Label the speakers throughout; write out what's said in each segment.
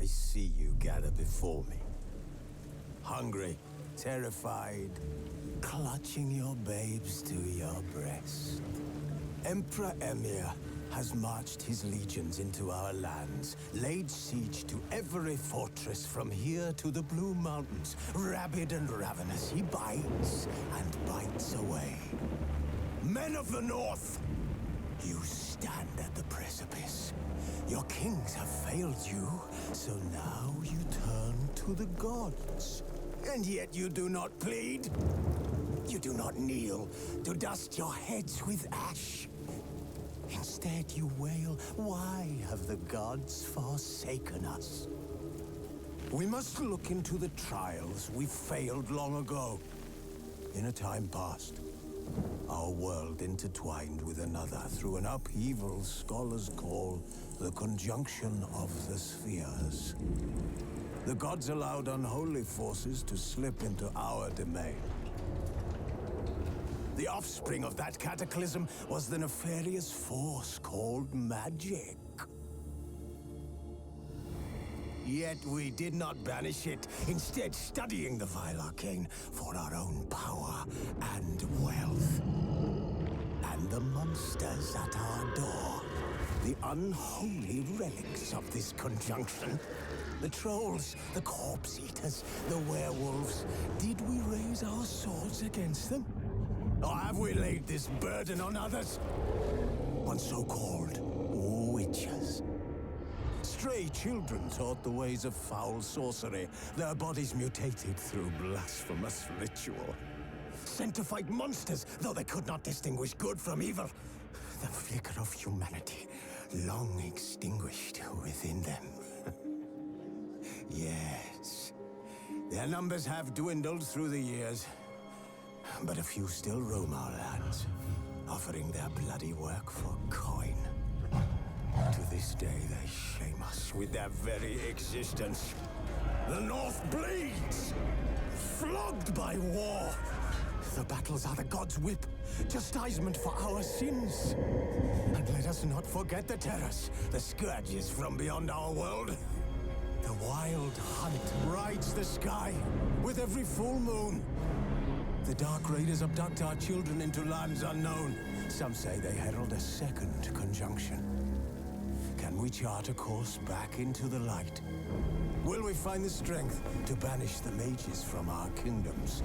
Speaker 1: see you gather before me. Hungry, terrified, clutching your babes to your breast. Emperor Emir has marched his legions into our lands, laid siege to every fortress from here to the Blue Mountains. Rabid and ravenous, he bites and bites away. Men of the North, you stand at the precipice. Your kings have failed you, so now you turn to the gods. And yet you do not plead. You do not kneel to dust your heads with ash. Instead you wail, why have the gods forsaken us? We must look into the trials we failed long ago. In a time past, our world intertwined with another through an upheaval scholars call the conjunction of the spheres. The gods allowed unholy forces to slip into our domain. The offspring of that cataclysm was the nefarious force called magic. Yet we did not banish it, instead studying the vile arcane for our own power and wealth. And the monsters at our door, the unholy relics of this conjunction. The trolls, the corpse eaters, the werewolves. Did we raise our swords against them? Or have we laid this burden on others? On so-called witches. Stray children taught the ways of foul sorcery, their bodies mutated through blasphemous ritual. Sent to fight monsters, though they could not distinguish good from evil. The flicker of humanity, long extinguished within them. Yes, their numbers have dwindled through the years. But a few still roam our lands, offering their bloody work for coin. To this day, they shame us with their very existence. The North bleeds, flogged by war. The battles are the gods' whip, chastisement for our sins. And let us not forget the terrors, the scourges from beyond our world. The wild hunt rides the sky with every full moon. The Dark Raiders abduct our children into lands unknown. Some say they herald a second conjunction. Can we chart a course back into the light? Will we find the strength to banish the mages from our kingdoms?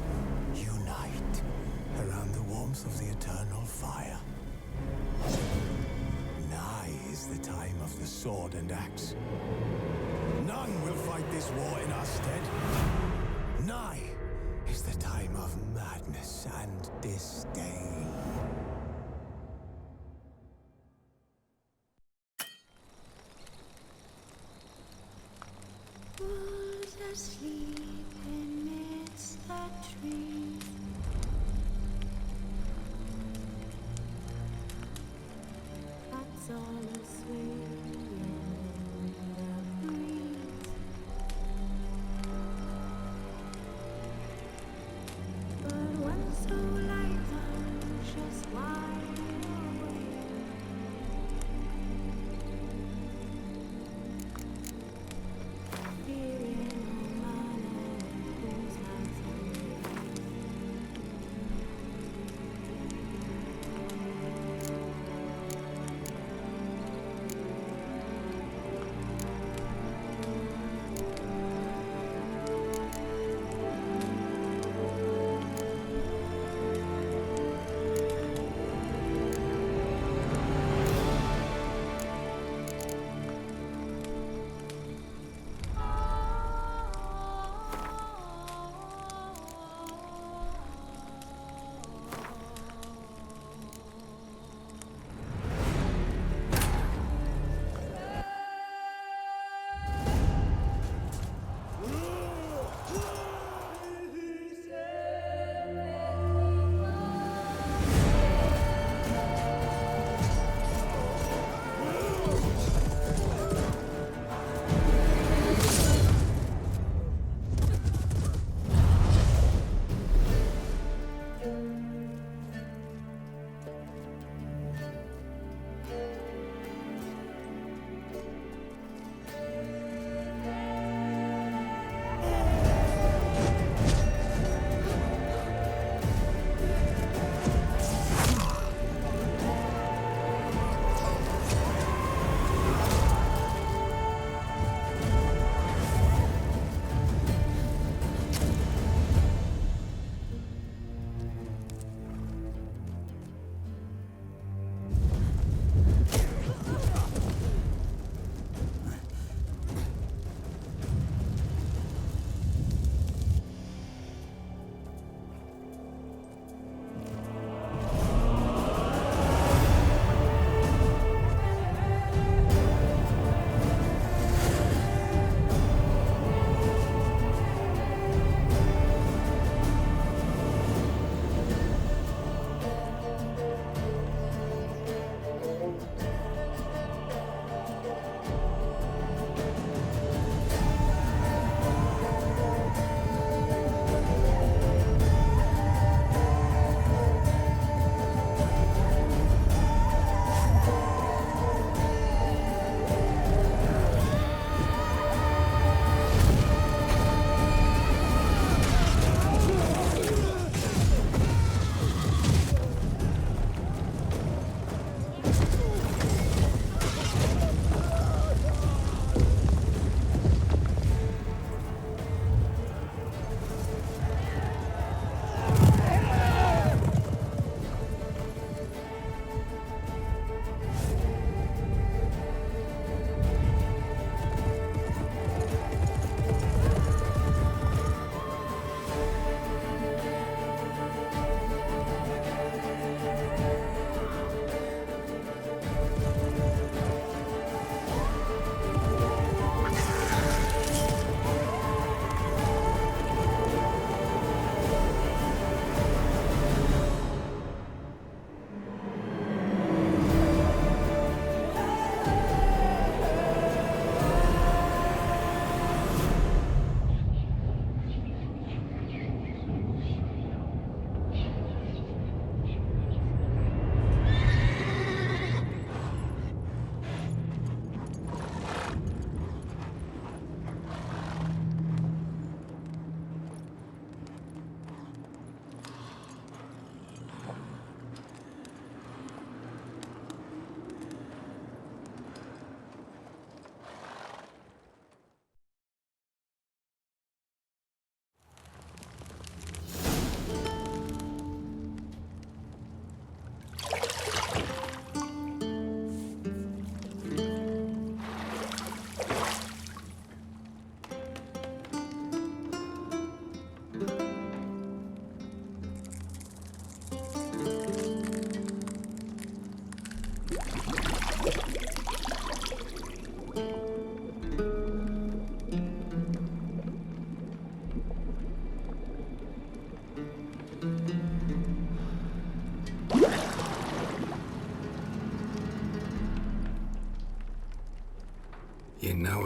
Speaker 1: Unite around the warmth of the eternal fire. Nigh is the time of the sword and axe. None will fight this war in our stead. Nigh is the time of madness and disdain.
Speaker 2: Wolves asleep amidst the trees. Cats all asleep in the breeze. But one so light, anxious, wide awake. Fearing no man whose hands are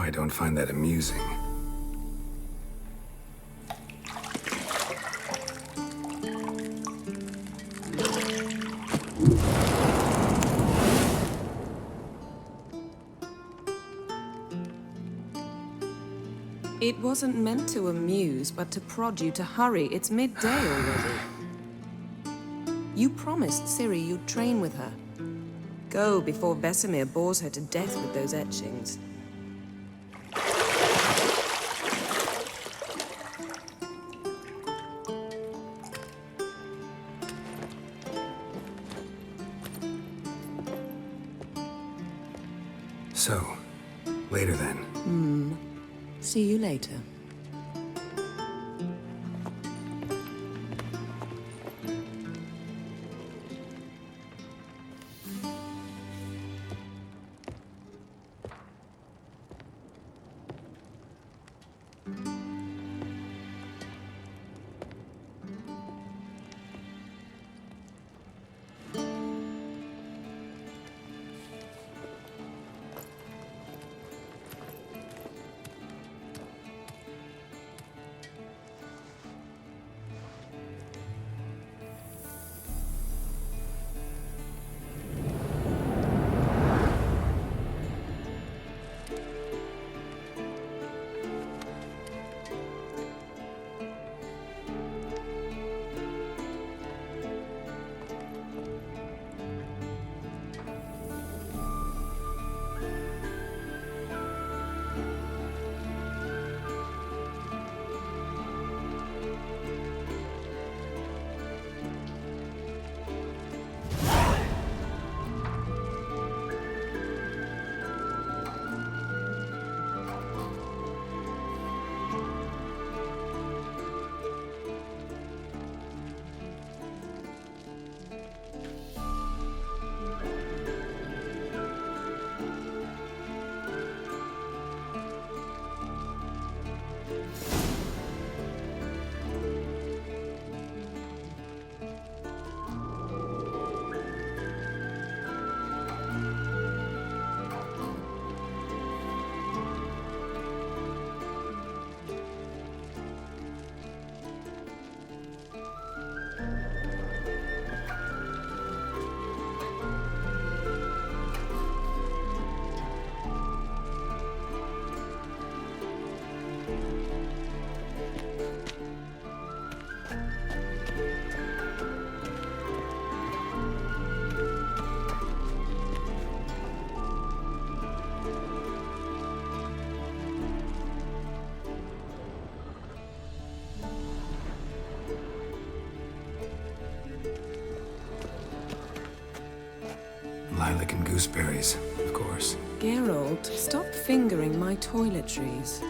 Speaker 3: I don't find that amusing.
Speaker 4: It wasn't meant to amuse, but to prod you to hurry. It's midday already. You promised Ciri you'd train with her. Go before Vesemir bores her to death with those etchings.
Speaker 3: So, later then.
Speaker 4: See you later.
Speaker 3: Lilac and gooseberries, of course.
Speaker 4: Geralt, stop fingering my toiletries.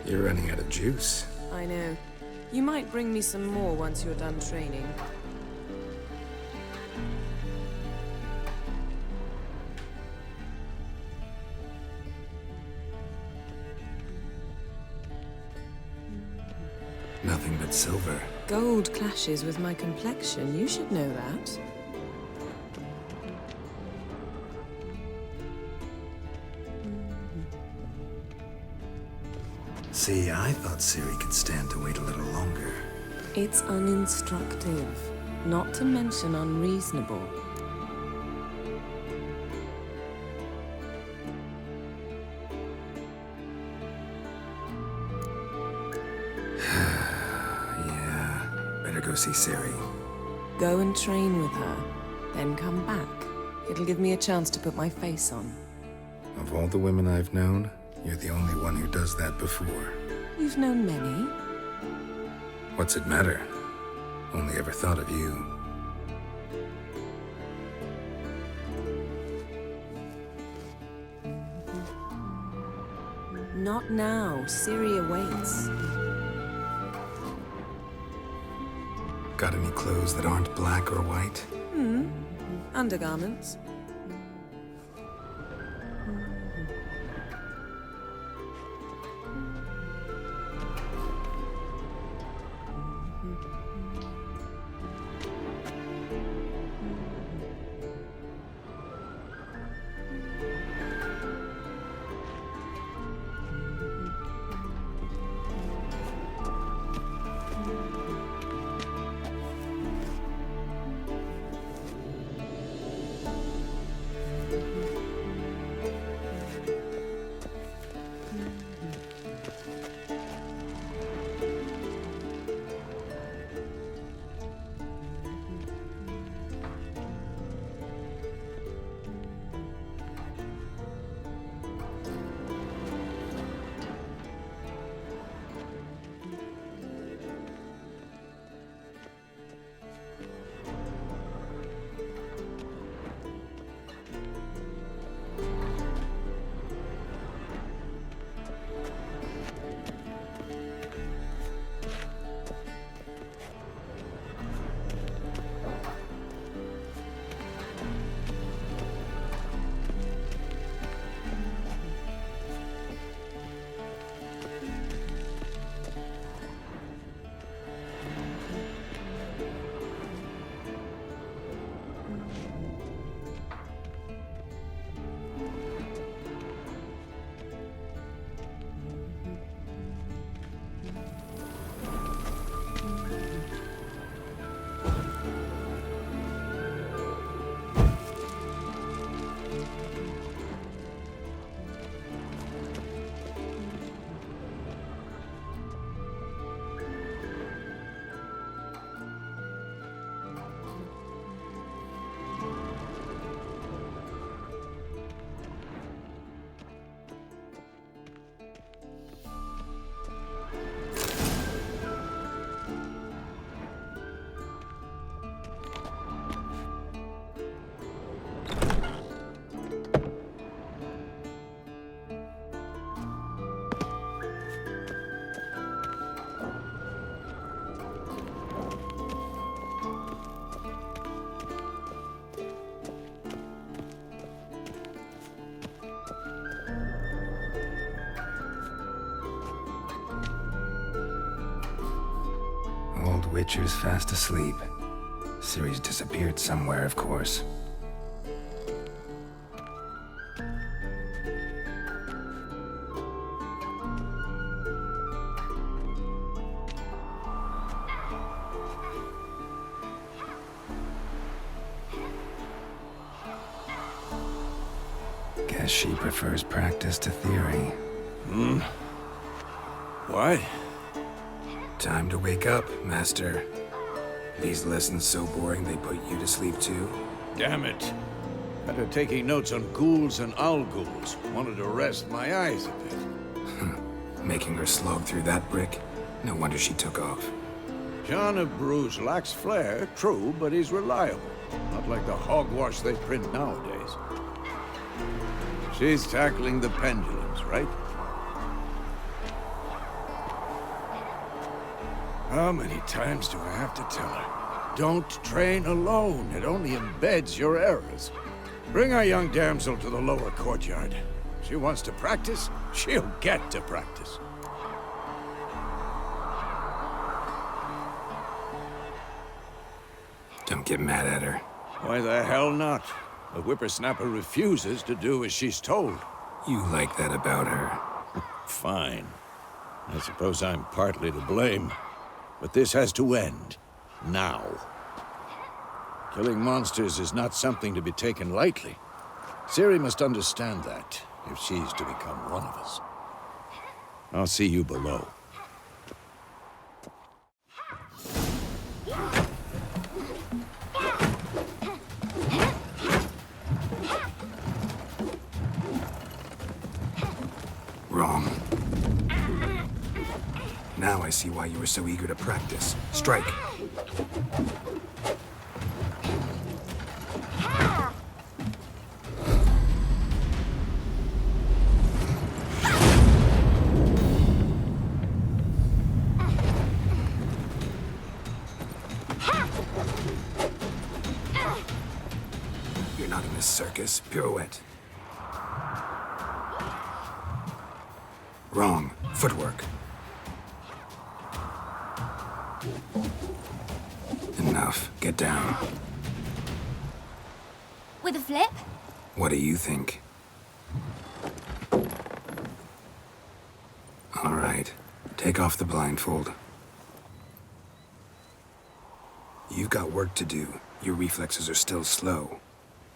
Speaker 3: You're running out of juice.
Speaker 4: I know. You might bring me some more once you're done training.
Speaker 3: Nothing but silver.
Speaker 4: Gold clashes with my complexion. You should know that.
Speaker 3: See, I thought Ciri could stand to wait a little longer.
Speaker 4: It's uninstructive, not to mention unreasonable.
Speaker 3: Yeah, better go see Ciri.
Speaker 4: Go and train with her, then come back. It'll give me a chance to put my face on.
Speaker 3: Of all the women I've known, you're the only one who does that before.
Speaker 4: You've known many.
Speaker 3: What's it matter? Only ever thought of you.
Speaker 4: Not now. Ciri awaits.
Speaker 3: Got any clothes that aren't black or white?
Speaker 4: Undergarments.
Speaker 3: Old Witcher's fast asleep. Ciri's disappeared somewhere, of course. Guess she prefers practice to theory.
Speaker 5: What?
Speaker 3: Time to wake up, Master. These lessons so boring they put you to sleep too?
Speaker 5: Damn it. After taking notes on ghouls and owl-ghouls, wanted to rest my eyes a bit.
Speaker 3: Making her slog through that brick? No wonder she took off.
Speaker 5: John of Bruges lacks flair, true, but he's reliable. Not like the hogwash they print nowadays. She's tackling the pendulums, right? How many times do I have to tell her? Don't train alone. It only embeds your errors. Bring our young damsel to the lower courtyard. She wants to practice, she'll get to practice.
Speaker 3: Don't get mad at her.
Speaker 5: Why the hell not? The whippersnapper refuses to do as she's told.
Speaker 3: You like that about her.
Speaker 5: Fine. I suppose I'm partly to blame. But this has to end. Now. Killing monsters is not something to be taken lightly. Ciri must understand that, if she's to become one of us. I'll see you below.
Speaker 3: Wrong. Now I see why you were so eager to practice. Strike. Not in this circus. Pirouette. Wrong. Footwork. Enough. Get down.
Speaker 6: With a flip?
Speaker 3: What do you think? All right. Take off the blindfold. You've got work to do. Your reflexes are still slow.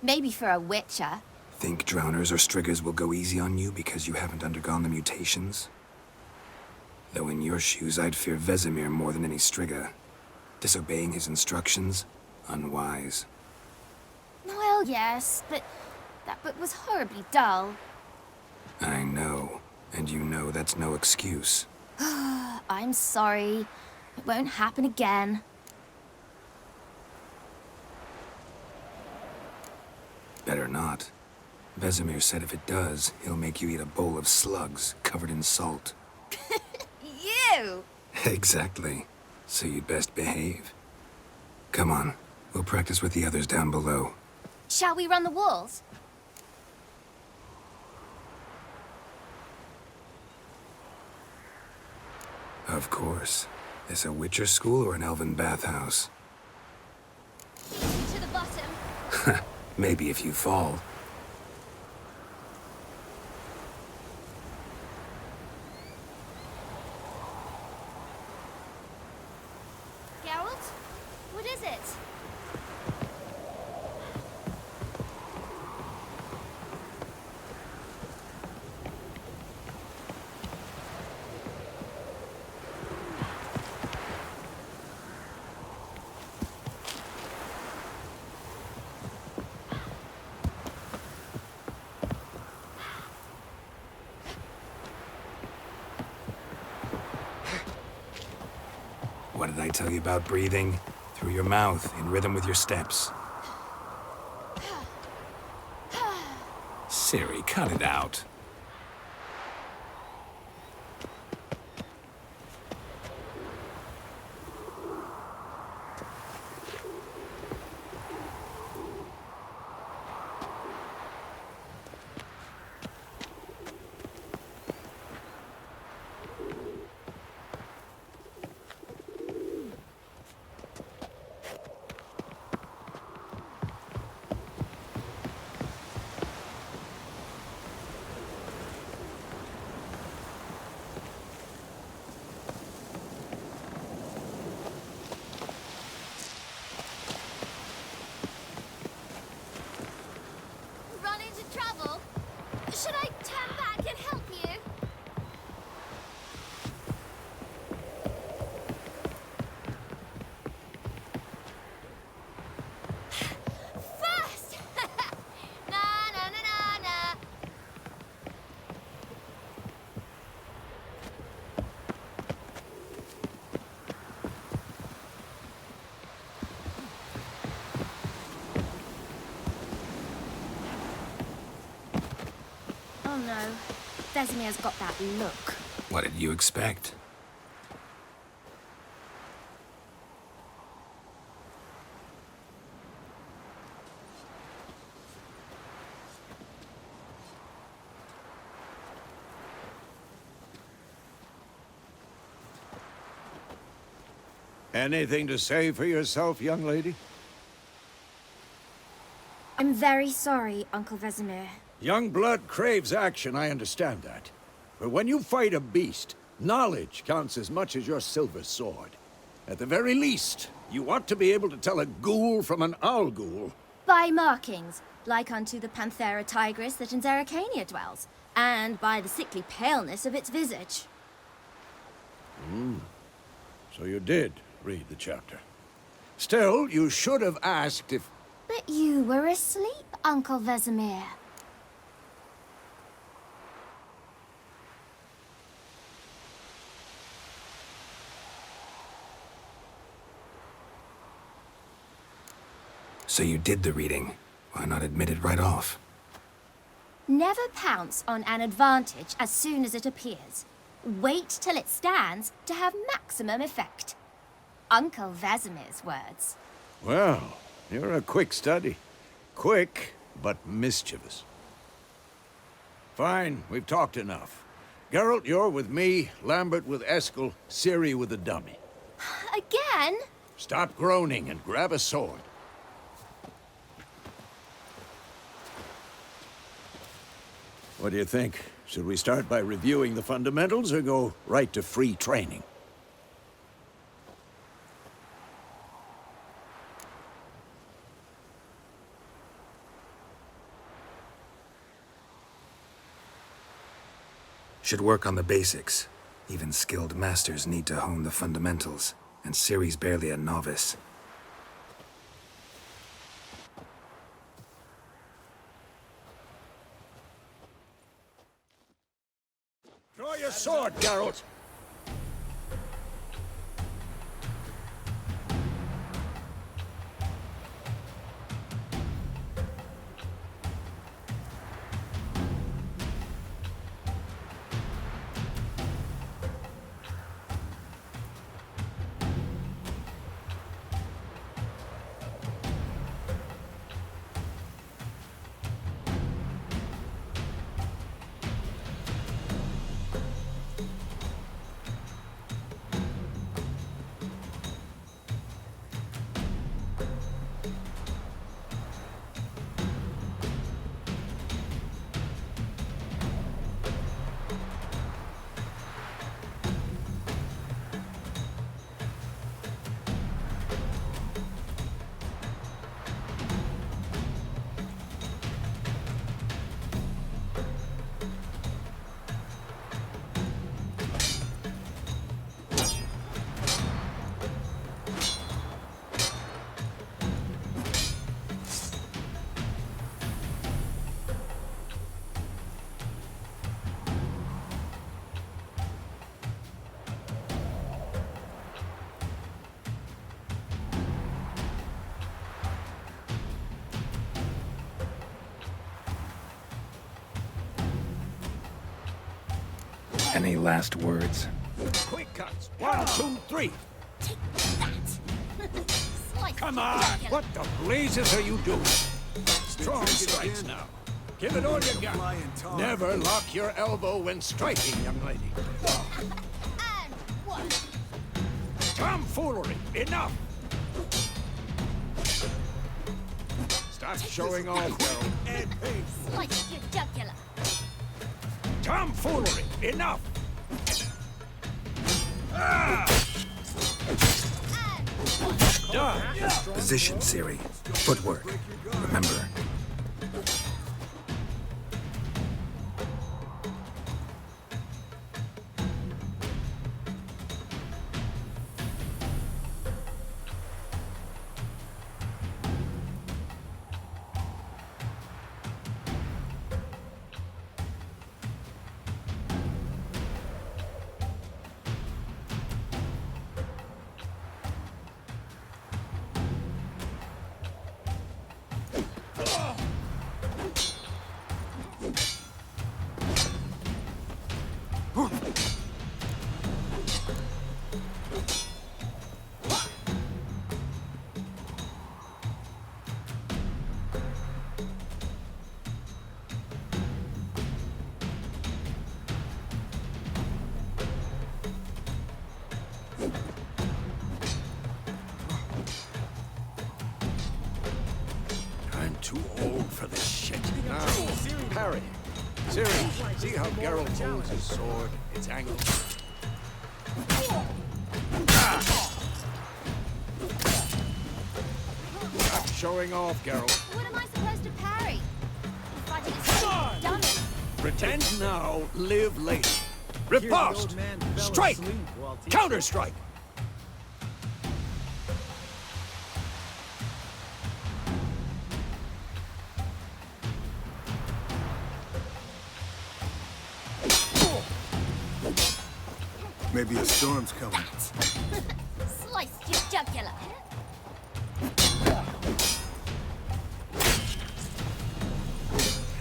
Speaker 6: Maybe for a witcher.
Speaker 3: Think drowners or striggers will go easy on you because you haven't undergone the mutations? Though in your shoes, I'd fear Vesemir more than any strigger. Disobeying his instructions? Unwise.
Speaker 6: Well, yes, but that book was horribly dull.
Speaker 3: I know. And you know that's no excuse.
Speaker 6: I'm sorry. It won't happen again.
Speaker 3: Better not. Vesemir said if it does, he'll make you eat a bowl of slugs covered in salt.
Speaker 6: You!
Speaker 3: Exactly. So you'd best behave. Come on. We'll practice with the others down below.
Speaker 6: Shall we run the walls?
Speaker 3: Of course. This a Witcher school or an elven bathhouse?
Speaker 6: To the bottom.
Speaker 3: Maybe if you fall.
Speaker 6: Geralt? What is it?
Speaker 3: What did I tell you about breathing? Through your mouth, in rhythm with your steps. Ciri, cut it out.
Speaker 6: Run into trouble? Should I turn back and help you? First! Na na na na na. Oh no. Vesemir's got that look.
Speaker 3: What did you expect?
Speaker 5: Anything to say for yourself, young lady?
Speaker 6: I'm very sorry, Uncle Vesemir.
Speaker 5: Young blood craves action, I understand that. But when you fight a beast, knowledge counts as much as your silver sword. At the very least, you ought to be able to tell a ghoul from an owl ghoul.
Speaker 6: By markings, like unto the Panthera tigris that in Zerrikania dwells, and by the sickly paleness of its visage.
Speaker 5: So you did read the chapter. Still, you should have asked if...
Speaker 6: But you were asleep, Uncle Vesemir.
Speaker 3: So you did the reading. Why not admit it right off?
Speaker 6: Never pounce on an advantage as soon as it appears. Wait till it stands to have maximum effect. Uncle Vesemir's words.
Speaker 5: Well, you're a quick study. Quick, but mischievous. Fine, we've talked enough. Geralt, you're with me, Lambert with Eskel, Ciri with the dummy.
Speaker 6: Again?
Speaker 5: Stop groaning and grab a sword. What do you think? Should we start by reviewing the fundamentals or go right to free training?
Speaker 3: Should work on the basics. Even skilled masters need to hone the fundamentals, and Ciri's barely a novice.
Speaker 5: Draw your sword, Geralt!
Speaker 3: Any last words?
Speaker 5: Quick cuts! 1, 2, 3!
Speaker 6: Take that! Slice
Speaker 5: Come
Speaker 6: it
Speaker 5: on!
Speaker 6: together.
Speaker 5: What the blazes are you doing? Strong strikes now. Give it all you got. Never lock your elbow when striking, young lady.
Speaker 6: And one.
Speaker 5: Tomfoolery! Enough! Stop showing off, Geralt.
Speaker 6: Slice your jugular.
Speaker 5: Tomfoolery! Enough! Done!
Speaker 3: Position, Ciri. Footwork. Remember.
Speaker 5: I'm too old for this shit. Now, parry. Ciri, see how Geralt holds his sword, its angle? Stop showing off, Geralt.
Speaker 6: What am I supposed to parry? I'm fighting a dummy.
Speaker 5: Pretend now, live later. Riposte! Strike! Counter-strike!
Speaker 1: Maybe a storm's coming.
Speaker 6: Slice your jugular.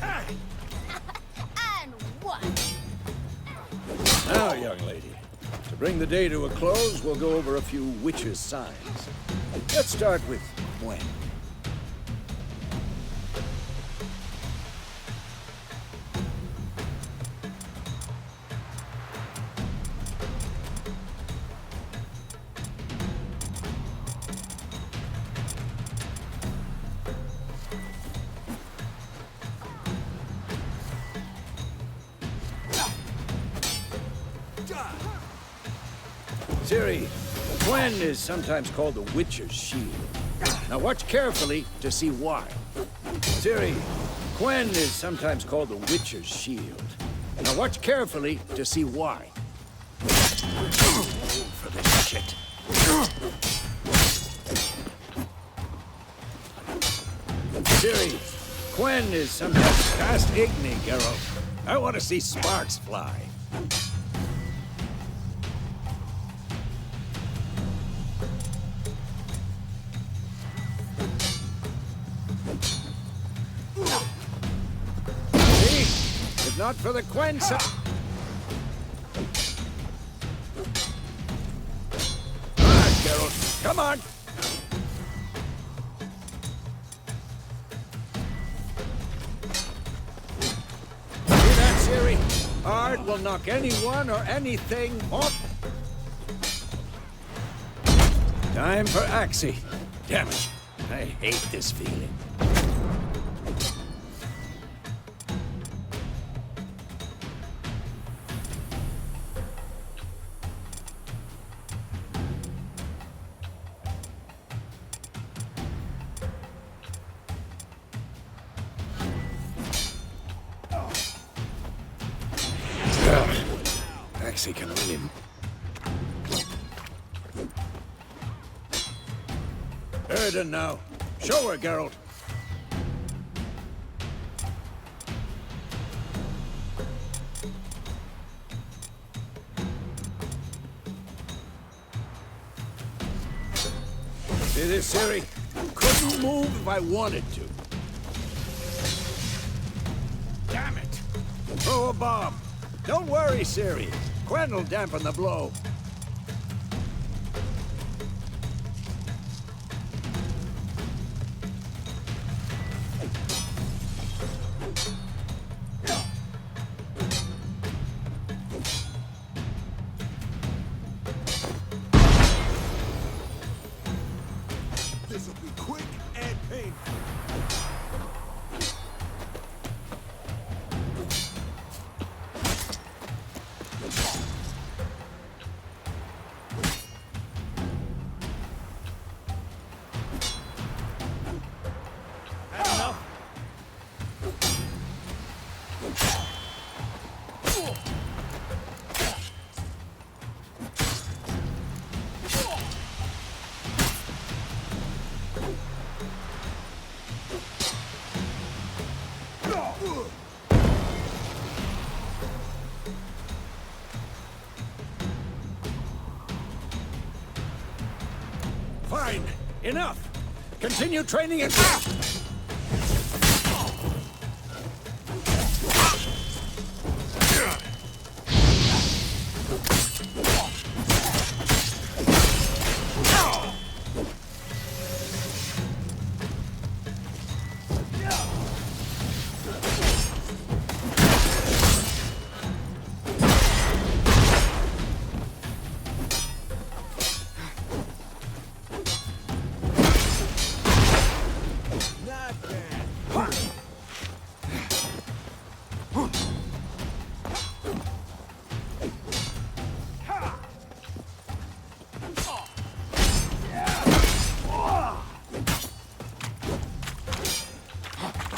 Speaker 6: And one.
Speaker 5: Now, young lady, to bring the day to a close, we'll go over a few witches' signs. Let's start with when. Ciri, Gwen is sometimes called the Witcher's Shield. Now watch carefully to see why. Ciri, Gwen is sometimes called the Witcher's Shield. Now watch carefully to see why. For this shit. Ciri, Gwen is sometimes past Igni, Geralt. I want to see sparks fly. See? If not for the Gwen Geralt, come on! See that, Ciri? Art will knock anyone or anything off. Time for Axie. Damn it, I hate this feeling. Axie can win him. Erden now. Show her, Geralt. See this, Ciri? Couldn't move if I wanted to. Damn it! Throw a bomb. Don't worry, Ciri. Gwen will dampen the blow.
Speaker 1: This'll be quick and painful.
Speaker 5: Fine. Enough. Continue training and...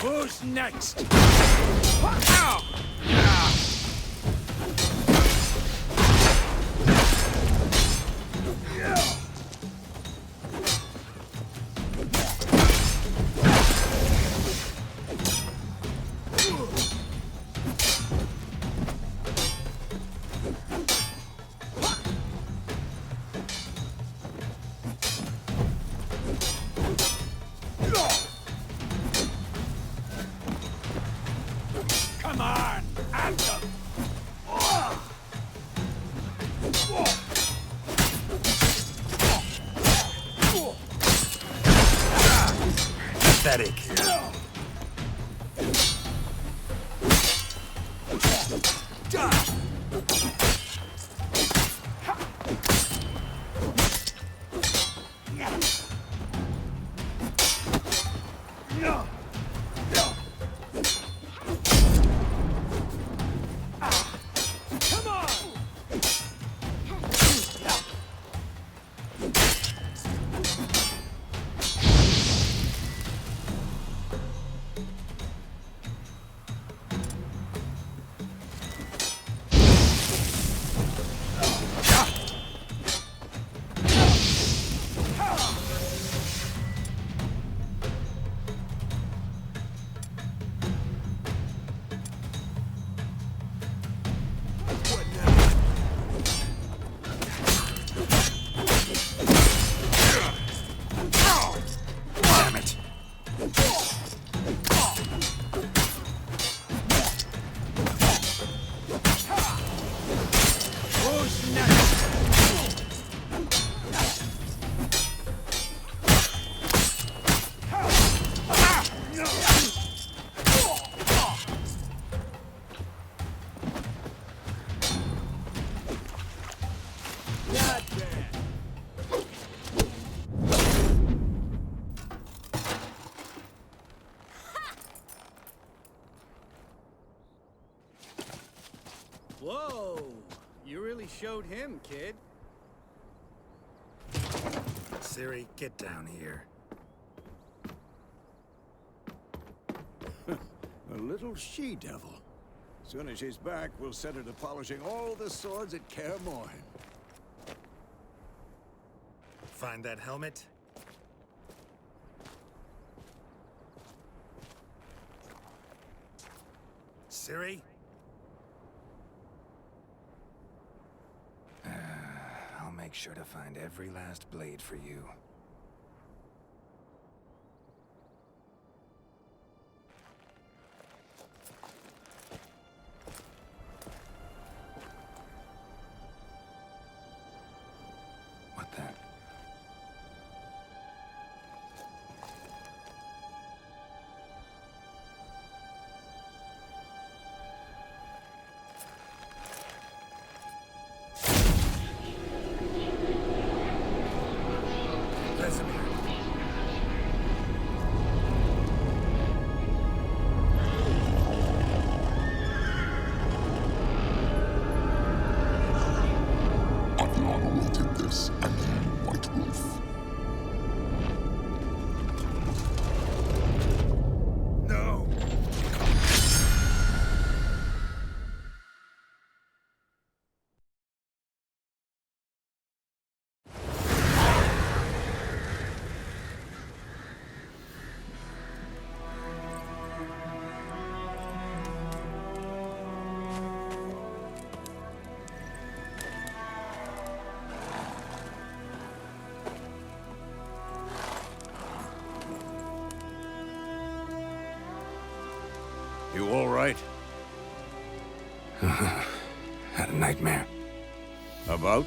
Speaker 5: Who's next? Come on, Anthem!
Speaker 1: Pathetic.
Speaker 7: Whoa! You really showed him, kid.
Speaker 3: Ciri, get down here.
Speaker 5: A little she-devil. Soon as she's back, we'll set her to polishing all the swords at Kaer Morhen.
Speaker 3: Find that helmet? Ciri? I'll make sure to find every last blade for you. What the?
Speaker 5: You all right?
Speaker 3: Had a nightmare.
Speaker 5: About?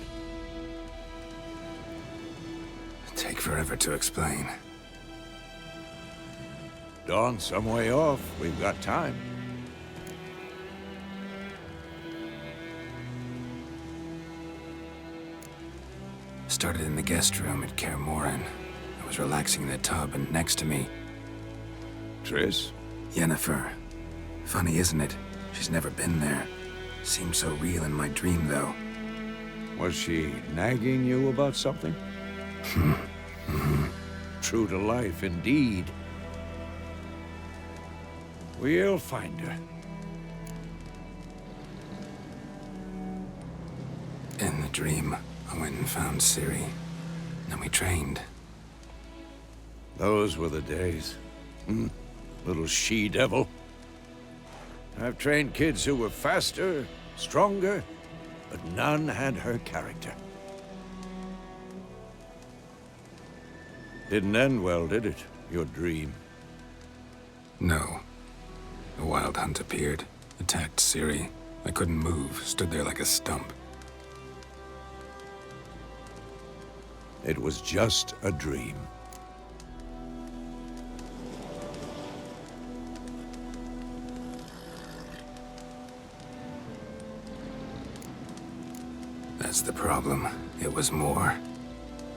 Speaker 3: Take forever to explain.
Speaker 5: Dawn's some way off. We've got time.
Speaker 3: Started in the guest room at Kaer Morhen. I was relaxing in the tub, and next to me,
Speaker 5: Triss?
Speaker 3: Yennefer. Funny, isn't it? She's never been there. Seemed so real in my dream, though.
Speaker 5: Was she nagging you about something? True to life, indeed. We'll find her.
Speaker 3: In the dream, I went and found Ciri. Then we trained.
Speaker 5: Those were the days. Little she-devil. I've trained kids who were faster, stronger, but none had her character. Didn't end well, did it? Your dream?
Speaker 3: No. A wild hunt appeared, attacked Ciri. I couldn't move, stood there like a stump.
Speaker 5: It was just a dream.
Speaker 3: That's the problem. It was more.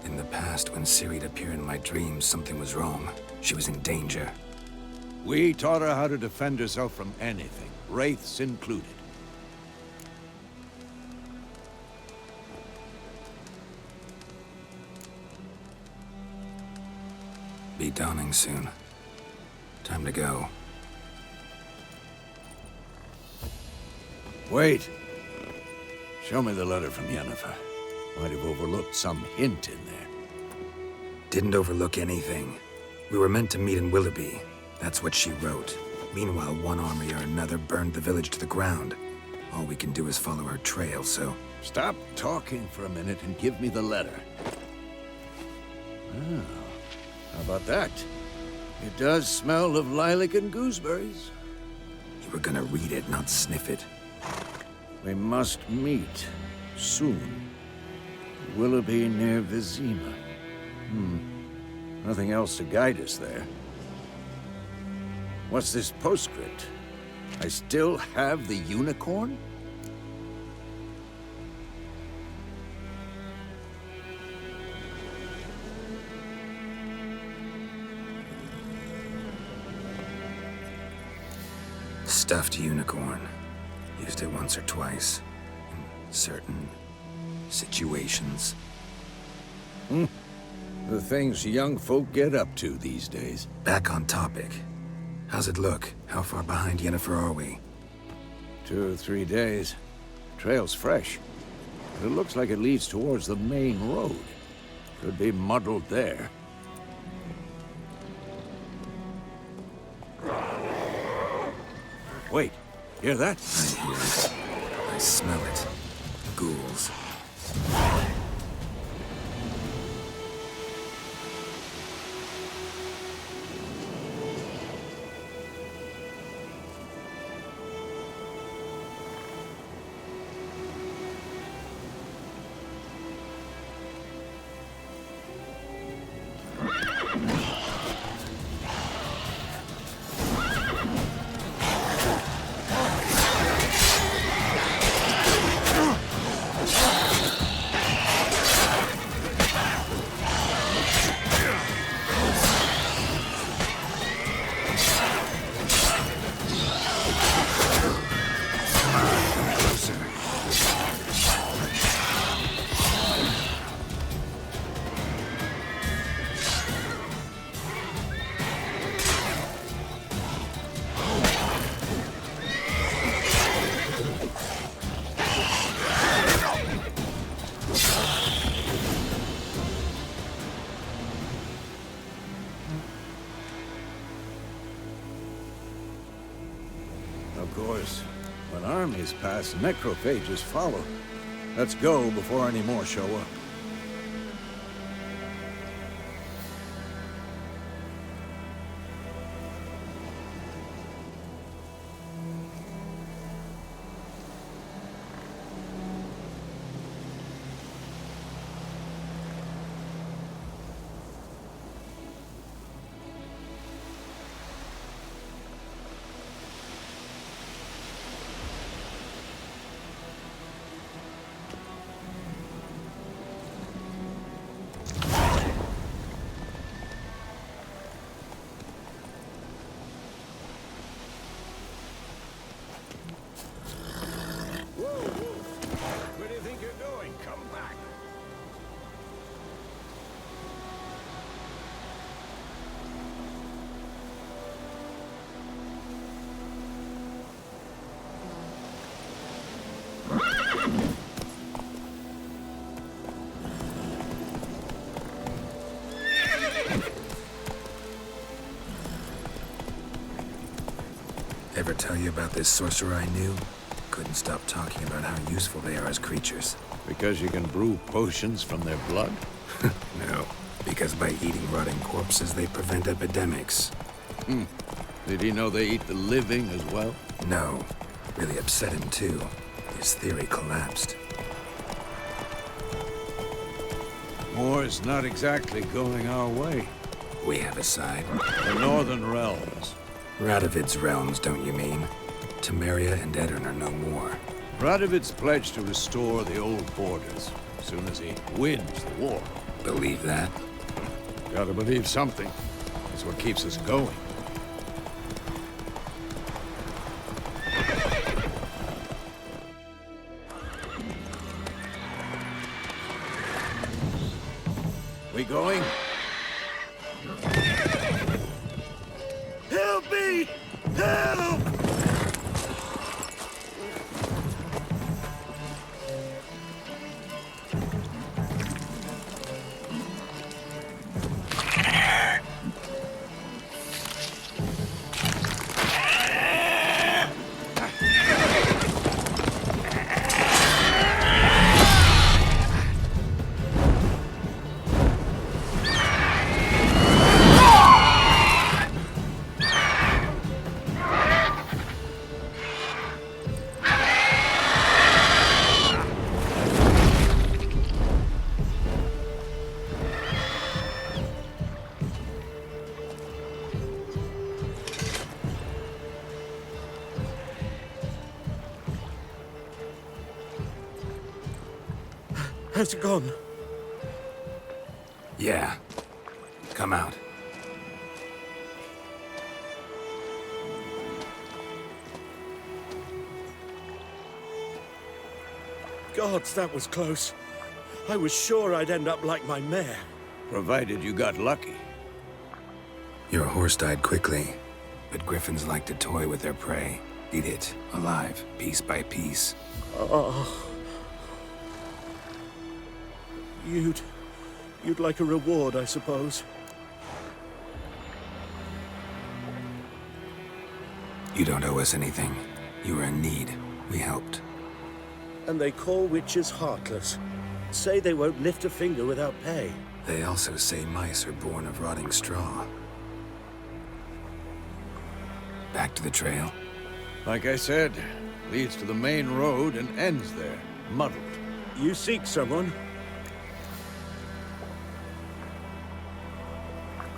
Speaker 3: In the past, when Ciri'd appear in my dreams, something was wrong. She was in danger.
Speaker 5: We taught her how to defend herself from anything, wraiths included.
Speaker 3: Be dawning soon. Time to go.
Speaker 5: Wait. Show me the letter from Yennefer. Might have overlooked some hint in there.
Speaker 3: Didn't overlook anything. We were meant to meet in Willoughby. That's what she wrote. Meanwhile, one army or another burned the village to the ground. All we can do is follow her trail, so...
Speaker 5: Stop talking for a minute and give me the letter. Oh, how about that? It does smell of lilac and gooseberries.
Speaker 3: You were gonna read it, not sniff it.
Speaker 5: We must meet soon. Willoughby near Vizima. Nothing else to guide us there. What's this postscript? I still have the unicorn?
Speaker 3: Stuffed unicorn. Used it once or twice. certain situations.
Speaker 5: The things young folk get up to these days.
Speaker 3: Back on topic. How's it look? How far behind Yennefer are we?
Speaker 5: 2 or 3 days. Trail's fresh. But it looks like it leads towards the main road. Could be muddled there. Wait, hear that?
Speaker 3: I hear it. I smell it. Ghouls.
Speaker 5: Of course, when armies pass, necrophages follow. Let's go before any more show up. Where do you think you're going? Come back.
Speaker 3: Ever tell you about this sorcerer I knew? Couldn't stop talking about how useful they are as creatures.
Speaker 5: Because you can brew potions from their blood?
Speaker 3: No, because by eating rotting corpses, they prevent epidemics.
Speaker 5: Did he know they eat the living as well?
Speaker 3: No, really upset him too. His theory collapsed.
Speaker 5: War's not exactly going our way.
Speaker 3: We have a side.
Speaker 5: The Northern Realms.
Speaker 3: Radovid's realms, don't you mean? Temeria and Edirn are no more.
Speaker 5: Radovid's pledged to restore the old borders as soon as he wins the war.
Speaker 3: Believe that?
Speaker 5: Gotta believe something. It's what keeps us going. We going? Help me! Help!
Speaker 8: Has it gone?
Speaker 3: Yeah. Come out.
Speaker 8: Gods, that was close. I was sure I'd end up like my mare.
Speaker 5: Provided you got lucky.
Speaker 3: Your horse died quickly, but griffins like to toy with their prey. Eat it, alive, piece by piece.
Speaker 8: Oh. You'd like a reward, I suppose.
Speaker 3: You don't owe us anything. You were in need. We helped.
Speaker 8: And they call witches heartless. Say they won't lift a finger without pay.
Speaker 3: They also say mice are born of rotting straw. Back to the trail?
Speaker 5: Like I said, leads to the main road and ends there, muddled.
Speaker 8: You seek someone?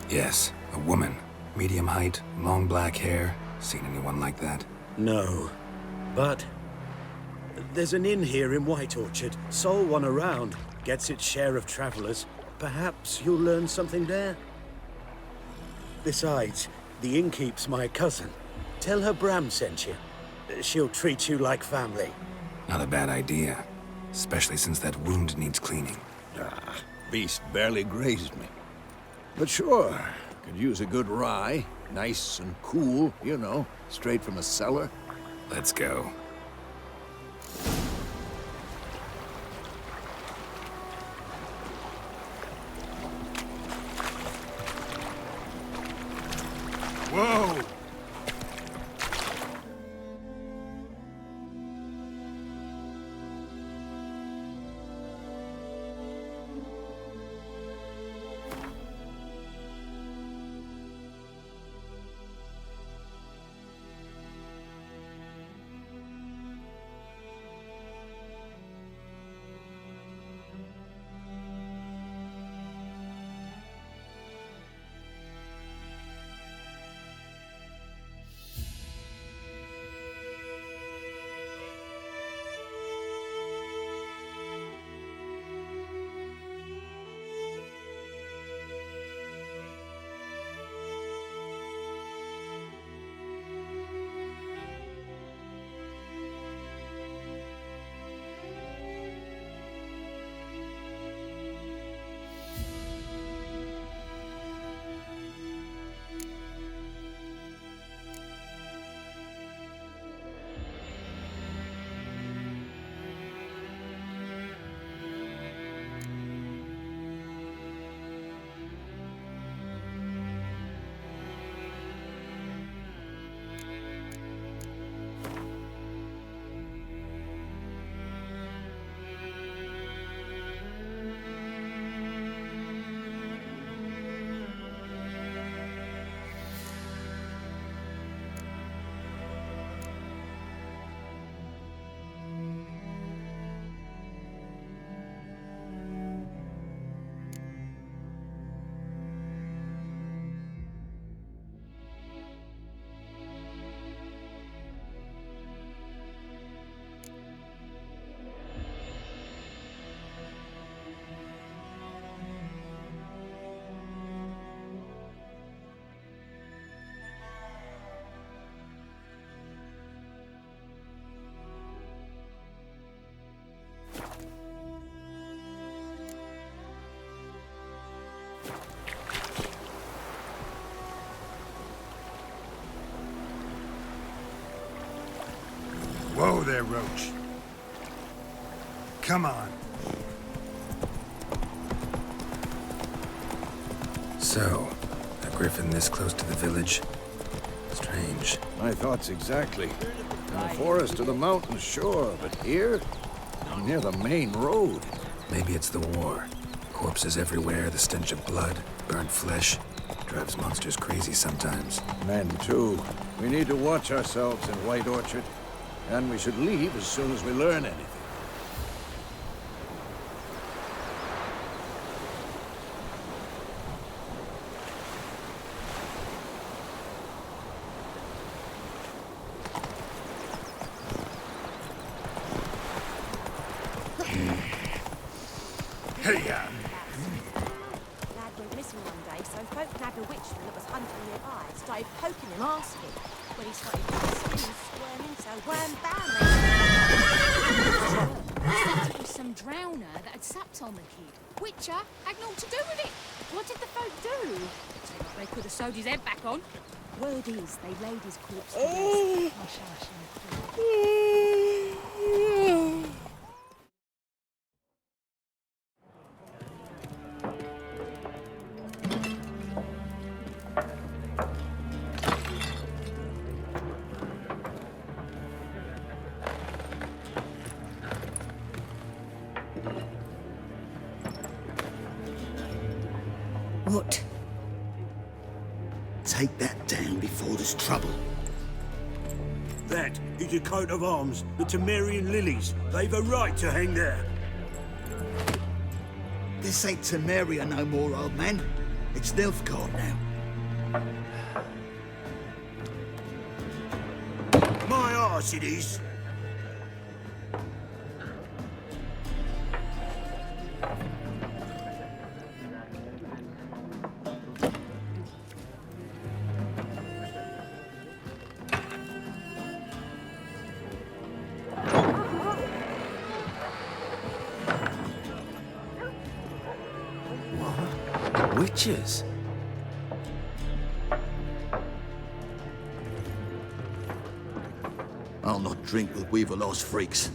Speaker 3: Yes, a woman. Medium height, long black hair. Seen anyone like that?
Speaker 8: No. But there's an inn here in White Orchard. Sole one around. Gets its share of travelers. Perhaps you'll learn something there? Besides, the innkeep's my cousin. Tell her Bram sent you. She'll treat you like family.
Speaker 3: Not a bad idea. Especially since that wound needs cleaning.
Speaker 5: Ah, beast barely grazed me. But sure, could use a good rye. Nice and cool, you know, straight from a cellar.
Speaker 3: Let's go.
Speaker 5: Whoa!
Speaker 9: Whoa there, Roach. Come on.
Speaker 3: So, a griffin this close to the village? Strange.
Speaker 5: My thoughts exactly. In the forest or the mountains, sure, but here? I'm near the main road.
Speaker 3: Maybe it's the war. Corpses everywhere, the stench of blood, burnt flesh. Drives monsters crazy sometimes.
Speaker 5: Men, too. We need to watch ourselves in White Orchard. And we should leave as soon as we learn anything.
Speaker 9: Hey-ya!
Speaker 2: Lad went missing one day, so folk nabbed a witchman that was hunting nearby. Started poking him, asking. When he started gasping and squirming, so wham bam they
Speaker 10: Said it was some drowner that had supped on the kid. Witcher had naught to do with it.
Speaker 2: What did the folk do?
Speaker 10: Seemed like they could have sewed his head back on.
Speaker 2: Word is, they laid his corpse to rest. Hush, hush, in the field.
Speaker 11: What?
Speaker 12: Take that down before there's trouble.
Speaker 8: That is a coat of arms, the Temerian lilies. They've a right to hang there.
Speaker 12: This ain't Temeria no more, old man. It's Nilfgaard now.
Speaker 8: My arse it is.
Speaker 1: Witches?
Speaker 12: I'll not drink with Weaverlaw's freaks.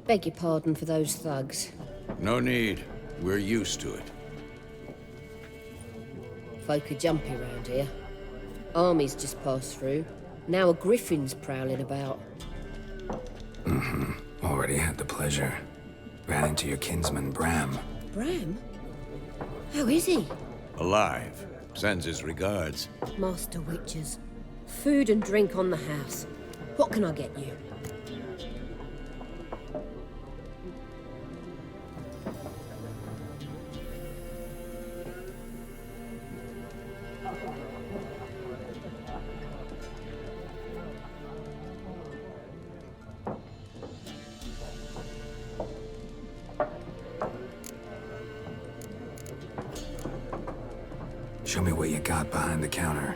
Speaker 11: Beg your pardon for those thugs.
Speaker 5: No need. We're used to it.
Speaker 11: Folk are jumpy round here. Armies just passed through. Now a griffin's prowling about.
Speaker 3: Already had the pleasure. Ran into your kinsman, Bram.
Speaker 11: Bram? How is he?
Speaker 5: Alive. Sends his regards.
Speaker 11: Master Witchers. Food and drink on the house. What can I get you?
Speaker 3: Show me what you got behind the counter.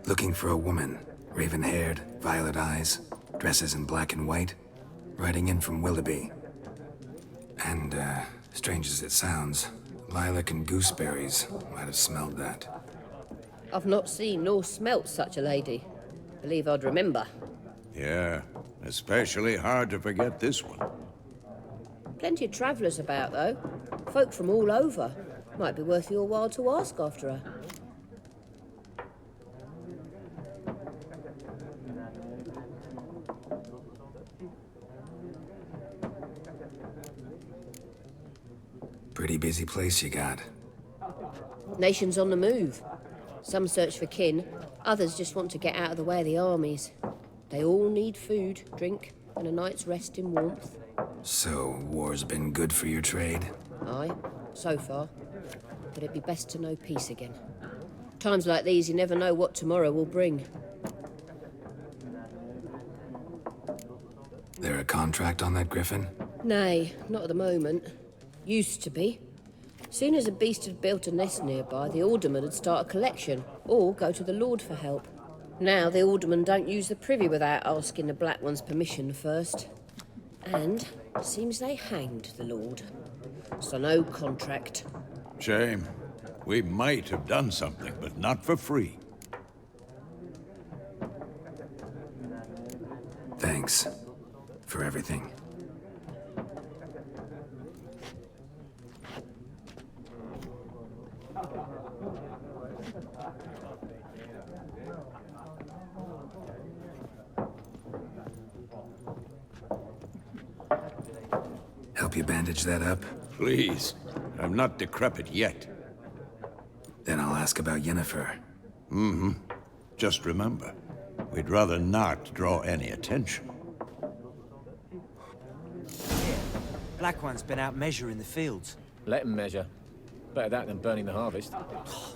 Speaker 3: Looking for a woman, raven-haired, violet eyes, dresses in black and white, riding in from Willoughby. And, strange as it sounds, Lilac and Gooseberries might have smelled that.
Speaker 11: I've not seen nor smelt such a lady. Believe I'd remember.
Speaker 5: Yeah, especially hard to forget this one.
Speaker 11: Plenty of travellers about, though. Folk from all over. Might be worth your while to ask after her.
Speaker 3: Pretty busy place you got.
Speaker 11: Nations on the move. Some search for kin, others just want to get out of the way of the armies. They all need food, drink, and a night's rest in warmth.
Speaker 3: So, war's been good for your trade?
Speaker 11: Aye, so far. But it'd be best to know peace again. Times like these, you never know what tomorrow will bring.
Speaker 3: There a contract on that griffin?
Speaker 11: Nay, not at the moment. Used to be. Soon as a beast had built a nest nearby, the alderman would start a collection, or go to the Lord for help. Now the alderman don't use the privy without asking the Black One's permission first. And seems they hanged the Lord. So no contract.
Speaker 5: Shame. We might have done something, but not for free.
Speaker 3: Thanks for everything. Help you bandage that up?
Speaker 5: Please. I'm not decrepit yet.
Speaker 3: Then I'll ask about Yennefer.
Speaker 5: Mm-hmm. Just remember, we'd rather not draw any attention.
Speaker 13: Black One's been out measuring the fields.
Speaker 14: Let him measure. Better that than burning the harvest.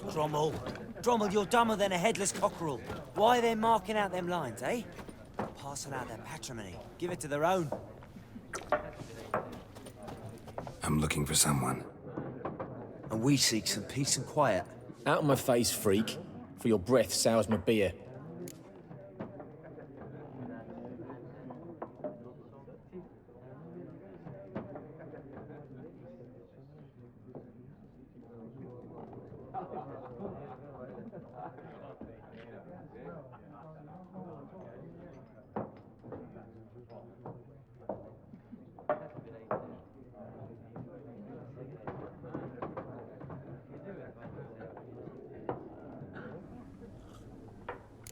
Speaker 13: Drommel. Drommel, you're dumber than a headless cockerel. Why are they marking out them lines, eh? Passing out their patrimony. Give it to their own.
Speaker 3: I'm looking for someone.
Speaker 13: And we seek some peace and quiet.
Speaker 14: Out of my face, freak. For your breath sours my beer.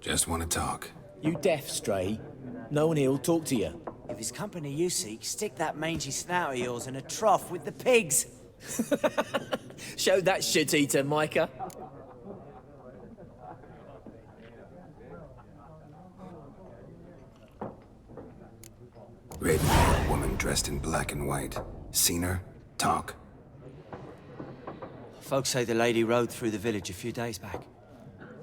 Speaker 3: Just want to talk.
Speaker 14: You deaf, Stray? No one here'll talk to you.
Speaker 13: If it's company you seek, stick that mangy snout of yours in a trough with the pigs.
Speaker 14: Show that shit-eater, Micah.
Speaker 3: Raven-haired woman dressed in black and white. Seen her? Talk.
Speaker 13: Folks say the lady rode through the village a few days back.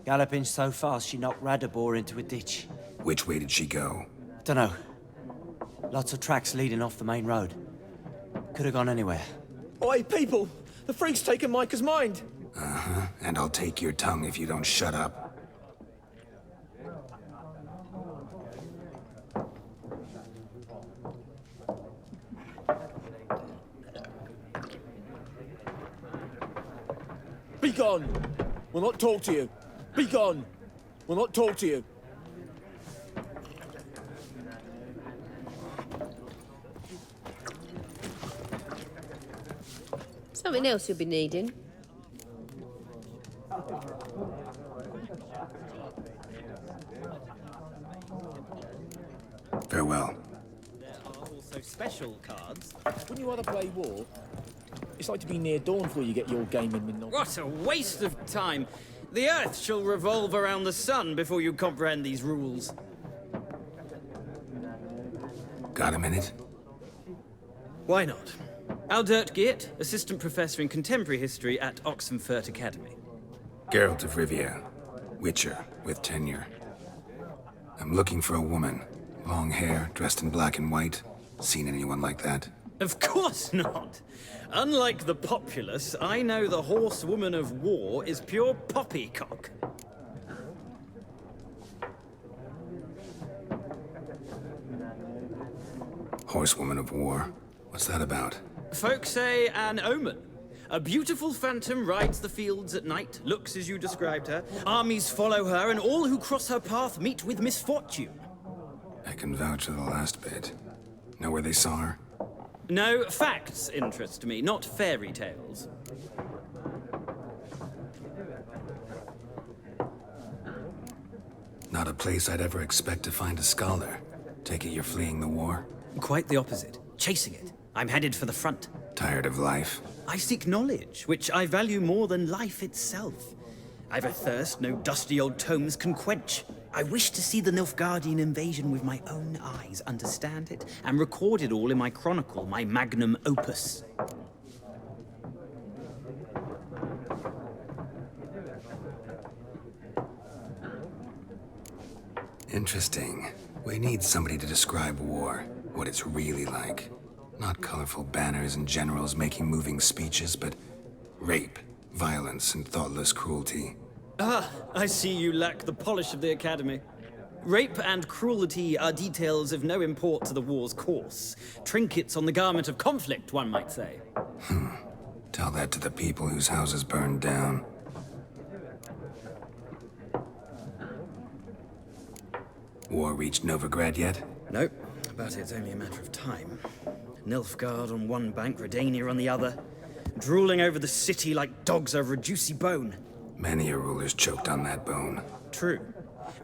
Speaker 13: Galloping so fast she knocked Radabor into a ditch.
Speaker 3: Which way did she go?
Speaker 13: Dunno. Lots of tracks leading off the main road. Could have gone anywhere.
Speaker 14: Oi, people! The freak's taken Micah's mind!
Speaker 3: Uh-huh, and I'll take your tongue if you don't shut up.
Speaker 14: Be gone! We'll not talk to you. Be gone! We'll not talk to you.
Speaker 11: Something else you'll be needing.
Speaker 3: Farewell.
Speaker 15: There are also special cards.
Speaker 14: Wouldn't you rather play war? It's like to be near dawn before you get your game in midnight.
Speaker 15: What a waste of time! The Earth shall revolve around the sun before you comprehend these rules.
Speaker 3: Got a minute?
Speaker 15: Why not? Aldert Geert, Assistant Professor in Contemporary History at Oxenfurt Academy.
Speaker 3: Geralt of Rivia. Witcher, with tenure. I'm looking for a woman. Long hair, dressed in black and white. Seen anyone like that?
Speaker 15: Of course not! Unlike the populace, I know the horsewoman of war is pure poppycock.
Speaker 3: Horsewoman of War. What's that about?
Speaker 15: Folk say an omen. A beautiful phantom rides the fields at night, looks as you described her. Armies follow her, and all who cross her path meet with misfortune.
Speaker 3: I can vouch for the last bit. Know where they saw her?
Speaker 15: No, facts interest me, not fairy tales.
Speaker 3: Not a place I'd ever expect to find a scholar. Take it you're fleeing the war?
Speaker 15: Quite the opposite. Chasing it. I'm headed for the front.
Speaker 3: Tired of life?
Speaker 15: I seek knowledge, which I value more than life itself. I've a thirst no dusty old tomes can quench. I wish to see the Nilfgaardian invasion with my own eyes, understand it, and record it all in my chronicle, my magnum opus.
Speaker 3: Interesting. We need somebody to describe war, what it's really like. Not colorful banners and generals making moving speeches, but rape, violence, and thoughtless cruelty.
Speaker 15: Ah, I see you lack the polish of the Academy. Rape and cruelty are details of no import to the war's course. Trinkets on the garment of conflict, one might say.
Speaker 3: Tell that to the people whose houses burned down. War reached Novigrad yet?
Speaker 15: Nope, but it's only a matter of time. Nilfgaard on one bank, Redania on the other. Drooling over the city like dogs over a juicy bone.
Speaker 3: Many a ruler's choked on that bone.
Speaker 15: True.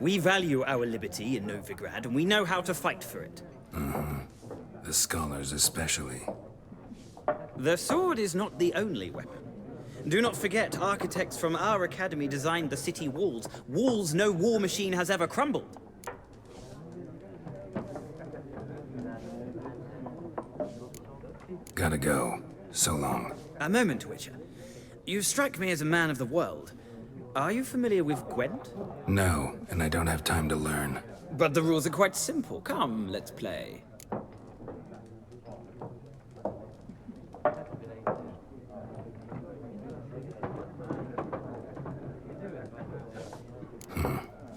Speaker 15: We value our liberty in Novigrad, and we know how to fight for it.
Speaker 3: The scholars especially.
Speaker 15: The sword is not the only weapon. Do not forget, architects from our academy designed the city walls. Walls no war machine has ever crumbled.
Speaker 3: Gotta go. So long.
Speaker 15: A moment, Witcher. You strike me as a man of the world. Are you familiar with Gwent?
Speaker 3: No, and I don't have time to learn.
Speaker 15: But the rules are quite simple. Come, let's play.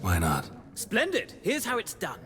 Speaker 3: Why not?
Speaker 15: Splendid! Here's how it's done.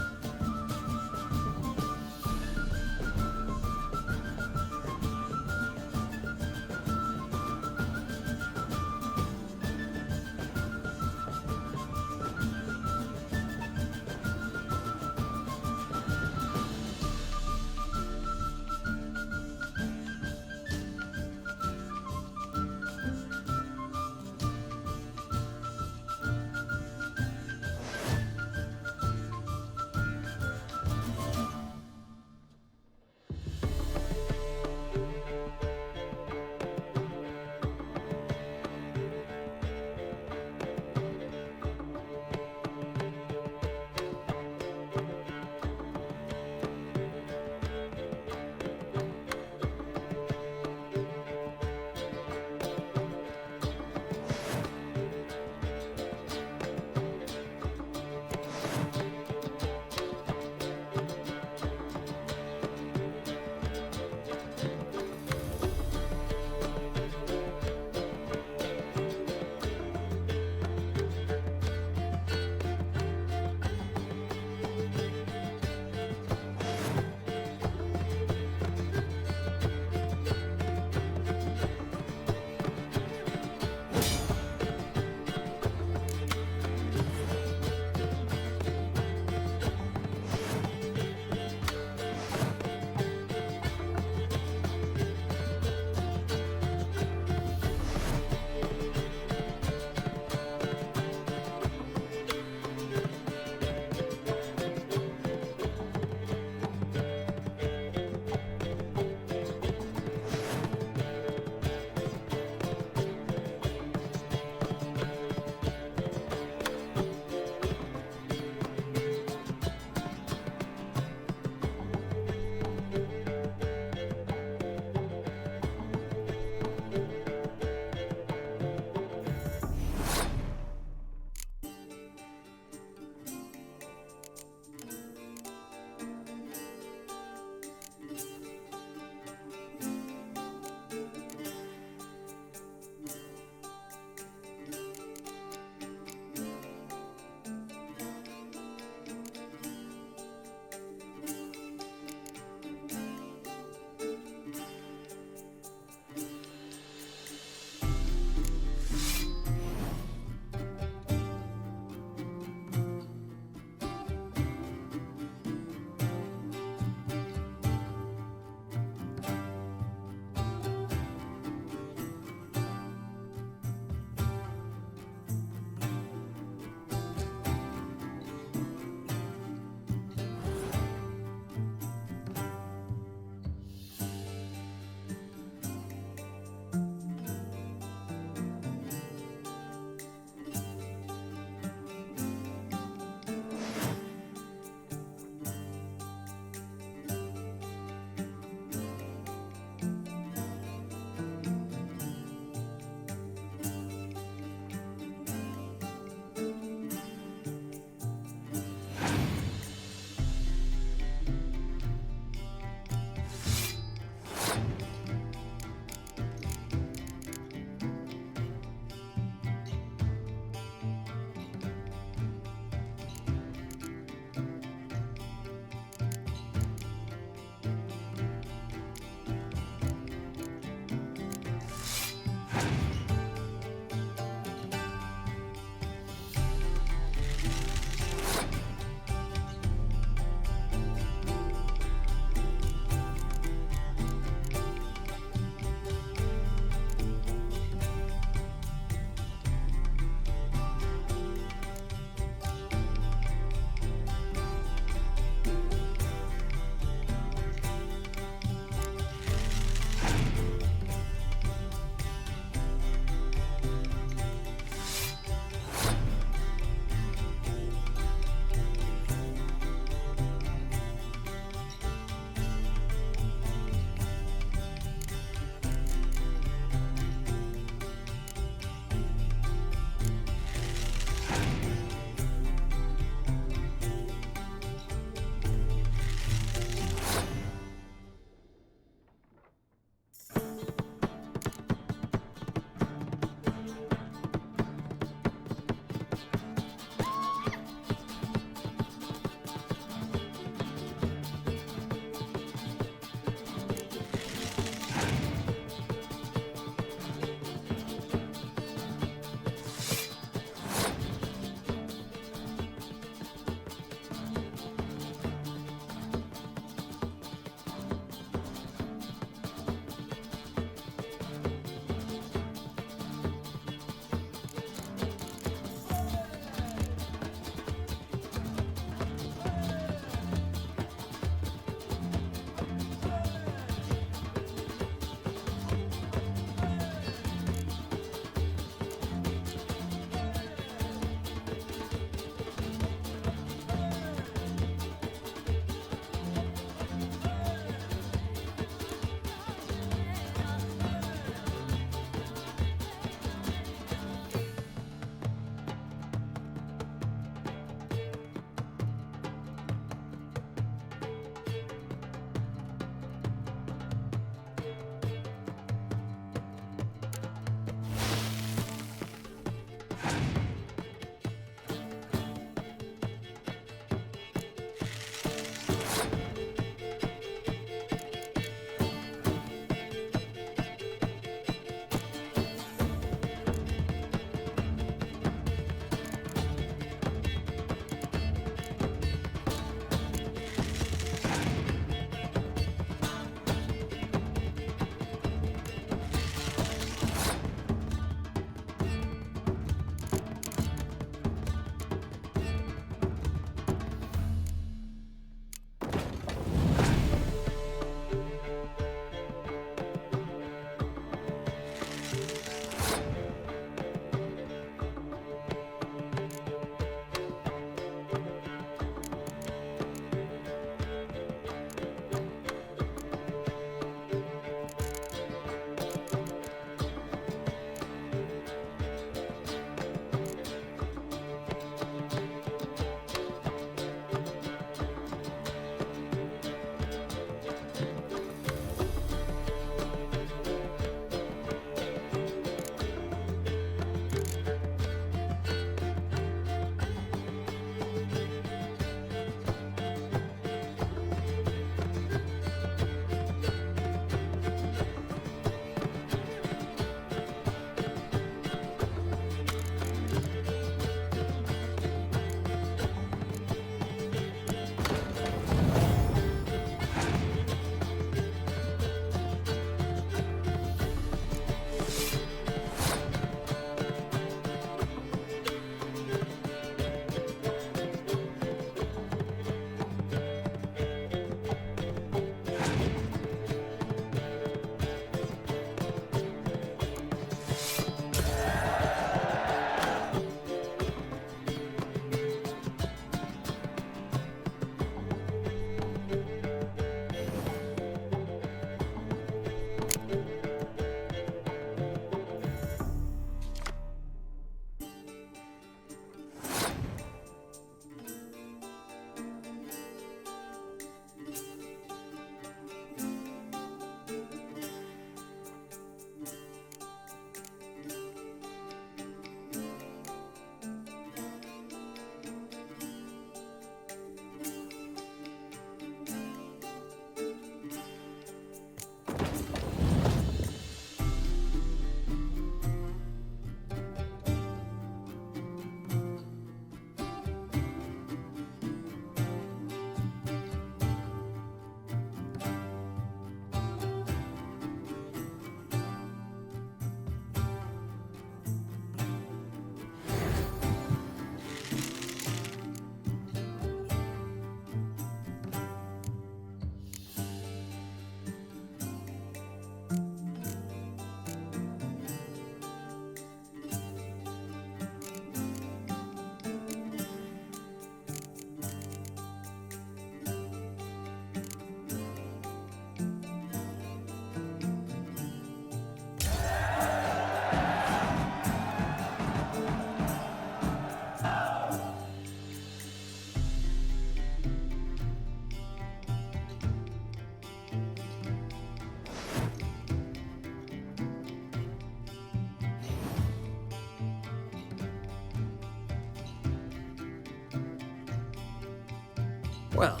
Speaker 15: Well,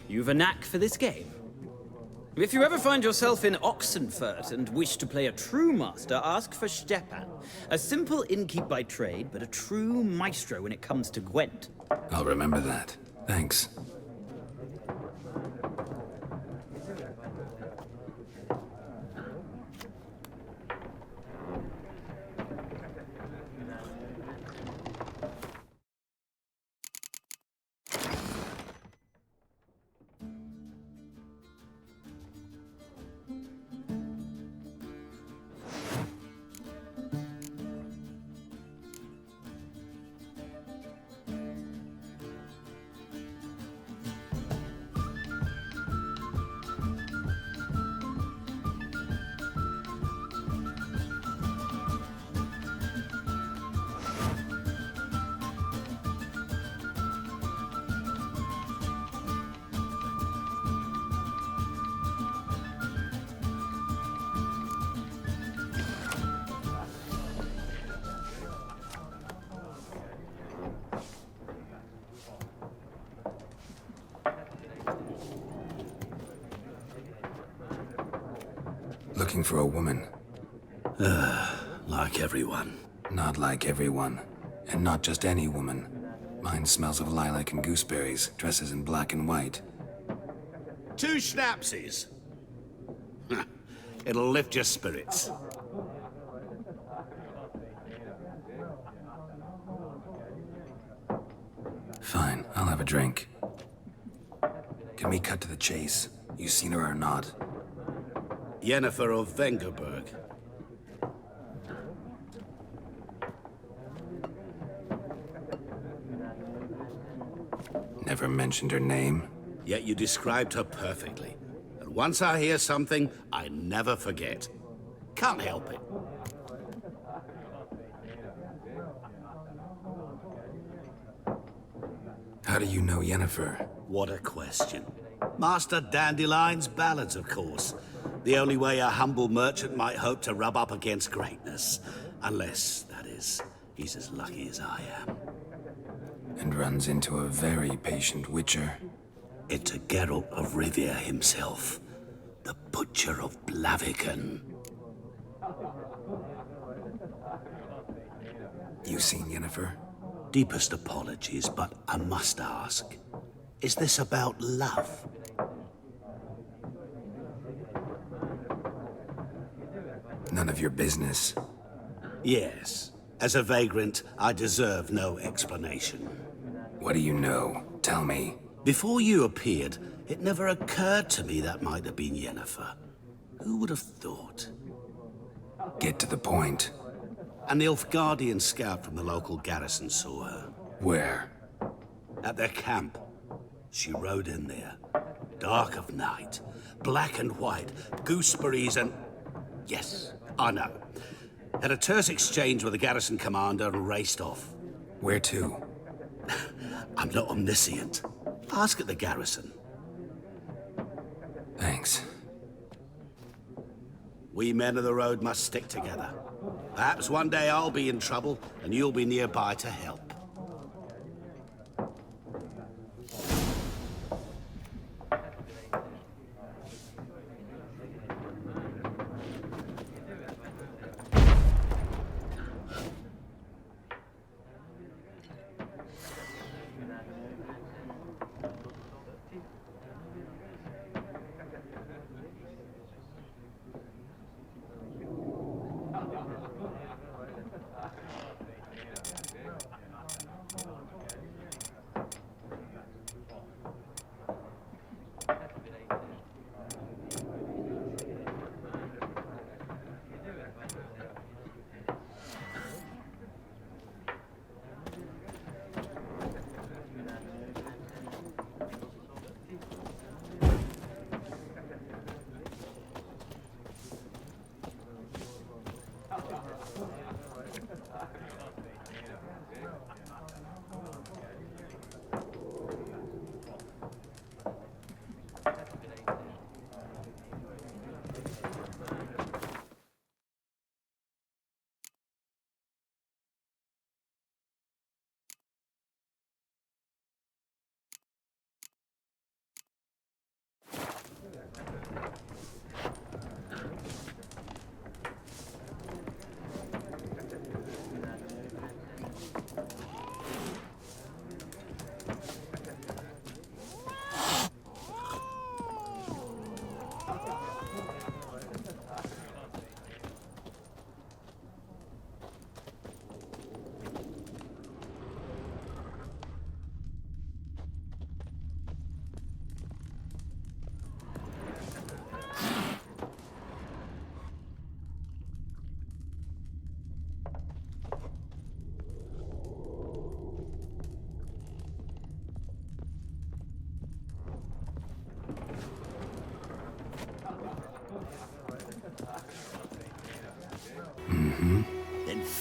Speaker 15: you've a knack for this game. If you ever find yourself in Oxenfurt and wish to play a true master, ask for Stepan. A simple innkeep by trade, but a true maestro when it comes to Gwent.
Speaker 3: I'll remember that. Thanks. Looking for a woman.
Speaker 8: Like everyone.
Speaker 3: Not like everyone. And not just any woman. Mine smells of lilac and gooseberries, dresses in black and white.
Speaker 16: 2 schnapsies. It'll lift your spirits.
Speaker 3: Fine, I'll have a drink. Can we cut to the chase? You seen her or not?
Speaker 16: Yennefer of Vengerberg.
Speaker 3: Never mentioned her name.
Speaker 16: Yet you described her perfectly. And once I hear something, I never forget. Can't help it.
Speaker 3: How do you know Yennefer?
Speaker 16: What a question. Master Dandelion's ballads, of course. The only way a humble merchant might hope to rub up against greatness. Unless, that is, he's as lucky as I am.
Speaker 3: And runs into a very patient witcher.
Speaker 16: It's a Geralt of Rivia himself. The Butcher of Blaviken.
Speaker 3: You seen Yennefer?
Speaker 16: Deepest apologies, but I must ask. Is this about love?
Speaker 3: None of your business.
Speaker 16: Yes. As a vagrant, I deserve no explanation.
Speaker 3: What do you know? Tell me.
Speaker 16: Before you appeared, it never occurred to me that might have been Yennefer. Who would have thought?
Speaker 3: Get to the point.
Speaker 16: An Nilfgaardian scout from the local garrison saw her.
Speaker 3: Where?
Speaker 16: At their camp. She rode in there. Dark of night. Black and white. Gooseberries and... Yes, I know. Had a terse exchange with the garrison commander and raced off.
Speaker 3: Where to?
Speaker 16: I'm not omniscient. Ask at the garrison.
Speaker 3: Thanks.
Speaker 16: We men of the road must stick together. Perhaps one day I'll be in trouble, and you'll be nearby to help.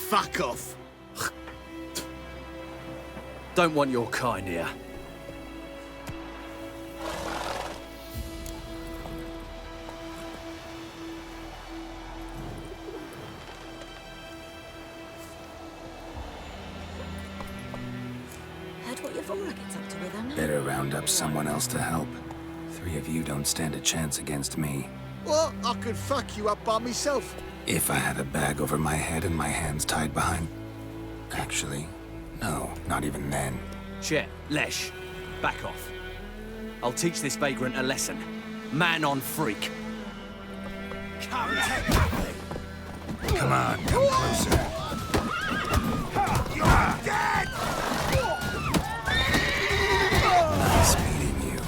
Speaker 7: fuck off.
Speaker 14: Don't want your kind here.
Speaker 2: Heard what your father gets up to with her now?
Speaker 3: Better round up someone else to help. 3 of you don't stand a chance against me.
Speaker 7: What? I could fuck you up by myself.
Speaker 3: If I had a bag over my head and my hands tied behind... Actually, no, not even then.
Speaker 14: Chet, Lesh, back off. I'll teach this vagrant a lesson. Man on freak.
Speaker 7: Come technically.
Speaker 3: Come on, come closer.
Speaker 7: You're dead!
Speaker 3: Nice meeting you.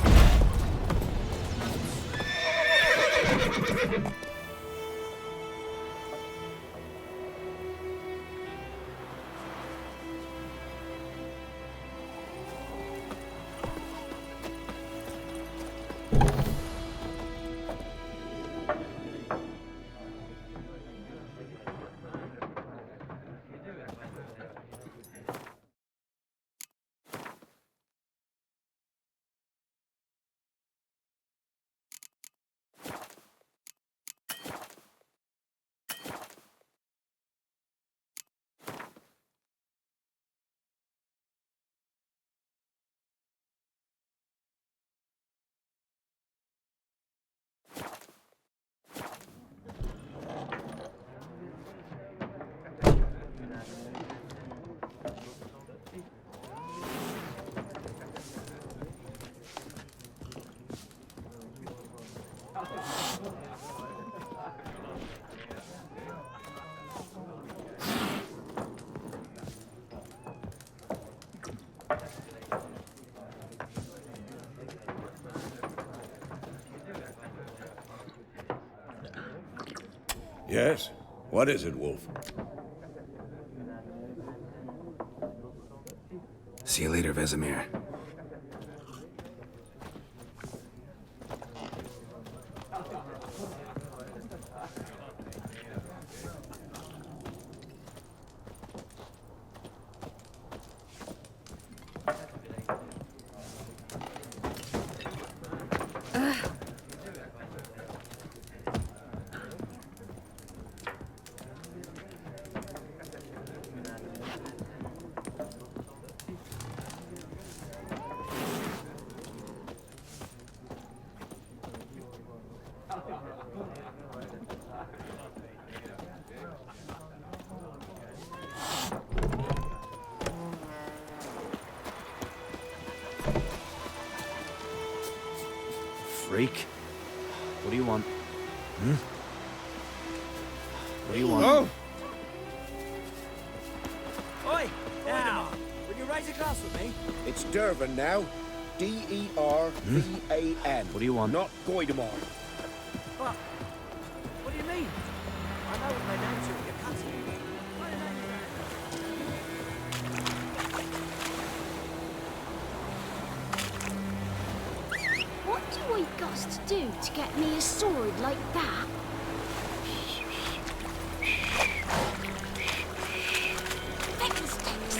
Speaker 5: Yes? What is it, Wolf?
Speaker 3: See you later, Vesemir.
Speaker 14: Freak. What do you want? Hmm? What do you want?
Speaker 7: Oh!
Speaker 13: Oi! Now! Will you raise a glass with me?
Speaker 17: It's Dervan now. D-E-R-V-A-N.
Speaker 14: What do you want?
Speaker 17: Not Goidemar.
Speaker 13: What? What do you mean? I know what they named you when you're cutting. What do they name you?
Speaker 6: What do I got to do to get me a sword like that? Fiddlesticks!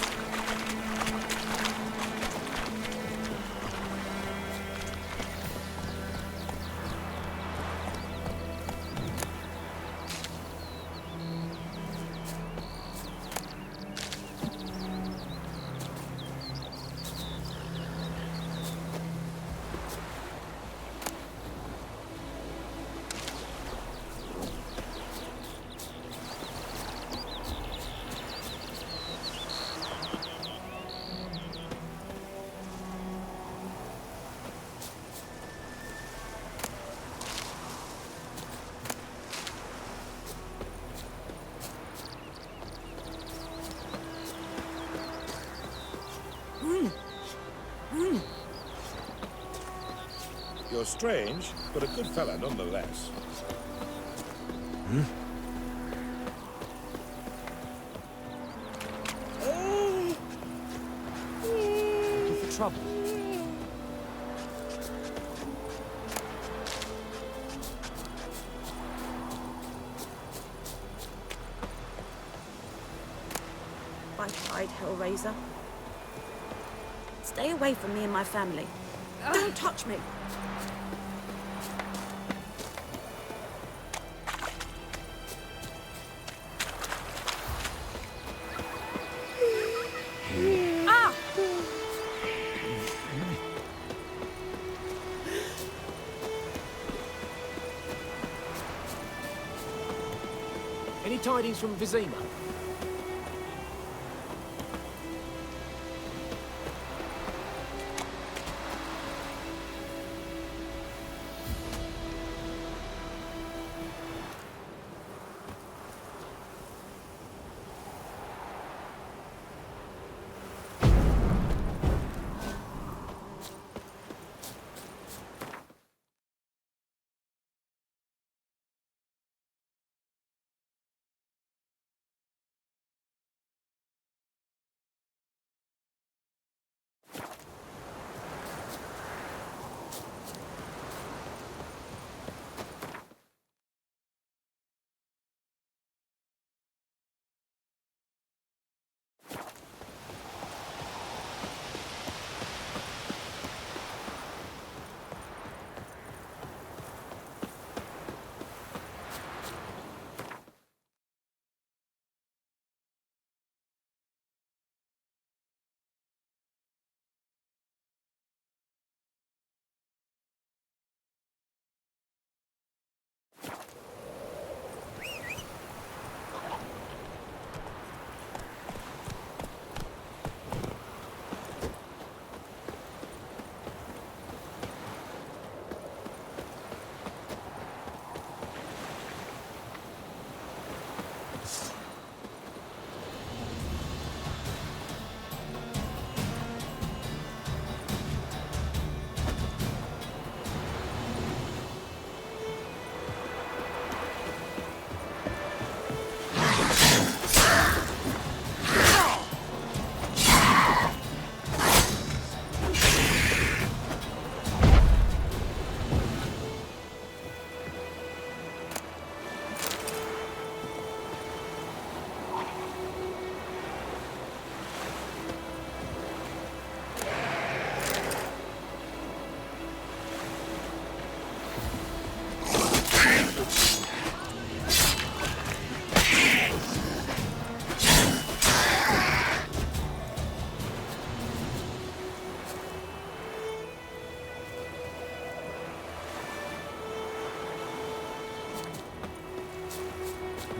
Speaker 9: You're strange, but a good fella nonetheless.
Speaker 14: Hmm? Looking for trouble?
Speaker 2: cried Hellraiser. Stay away from me and my family. Don't touch me! Ah!
Speaker 17: Any tidings from Vizima?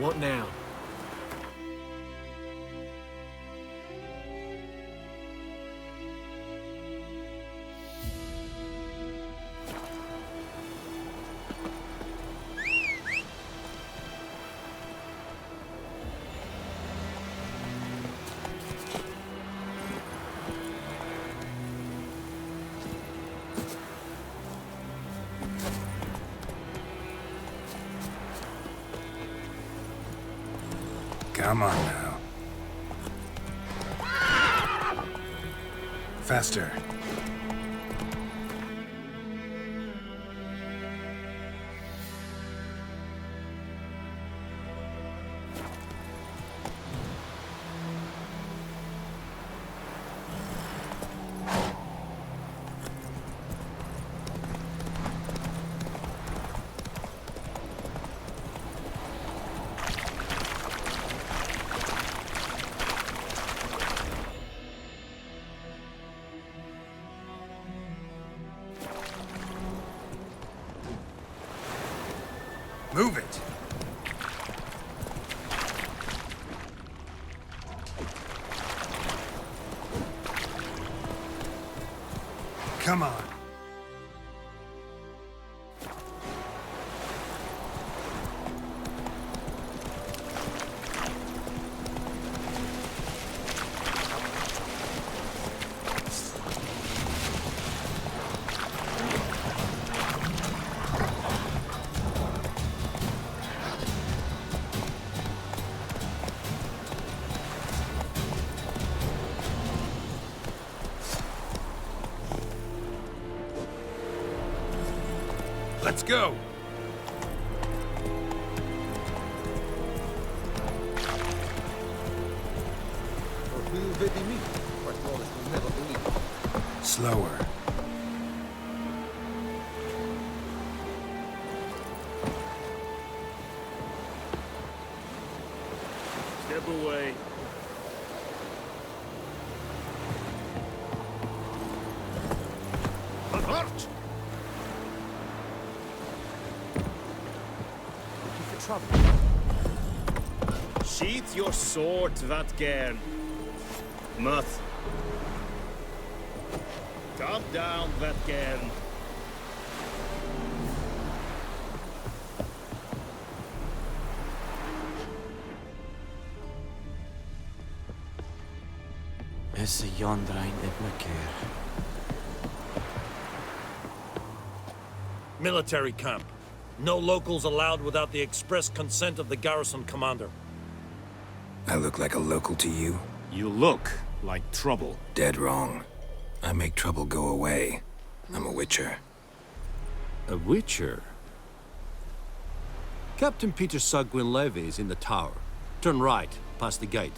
Speaker 17: What now?
Speaker 3: Come on now. Faster. Move it. Come on. Let's go!
Speaker 7: But we'll
Speaker 3: Slower.
Speaker 9: Step away.
Speaker 7: Avert!
Speaker 17: Looking for trouble?
Speaker 9: Sheath your sword, Vatgern. Muth. Calm down, Vatgern.
Speaker 13: Esse Jondrain et Maker.
Speaker 18: Military camp. No locals allowed without the express consent of the garrison commander.
Speaker 3: I look like a local to you?
Speaker 9: You look like trouble.
Speaker 3: Dead wrong. I make trouble go away. I'm a witcher.
Speaker 14: A witcher? Captain Peter Sugwin Levy is in the tower. Turn right, past the gate.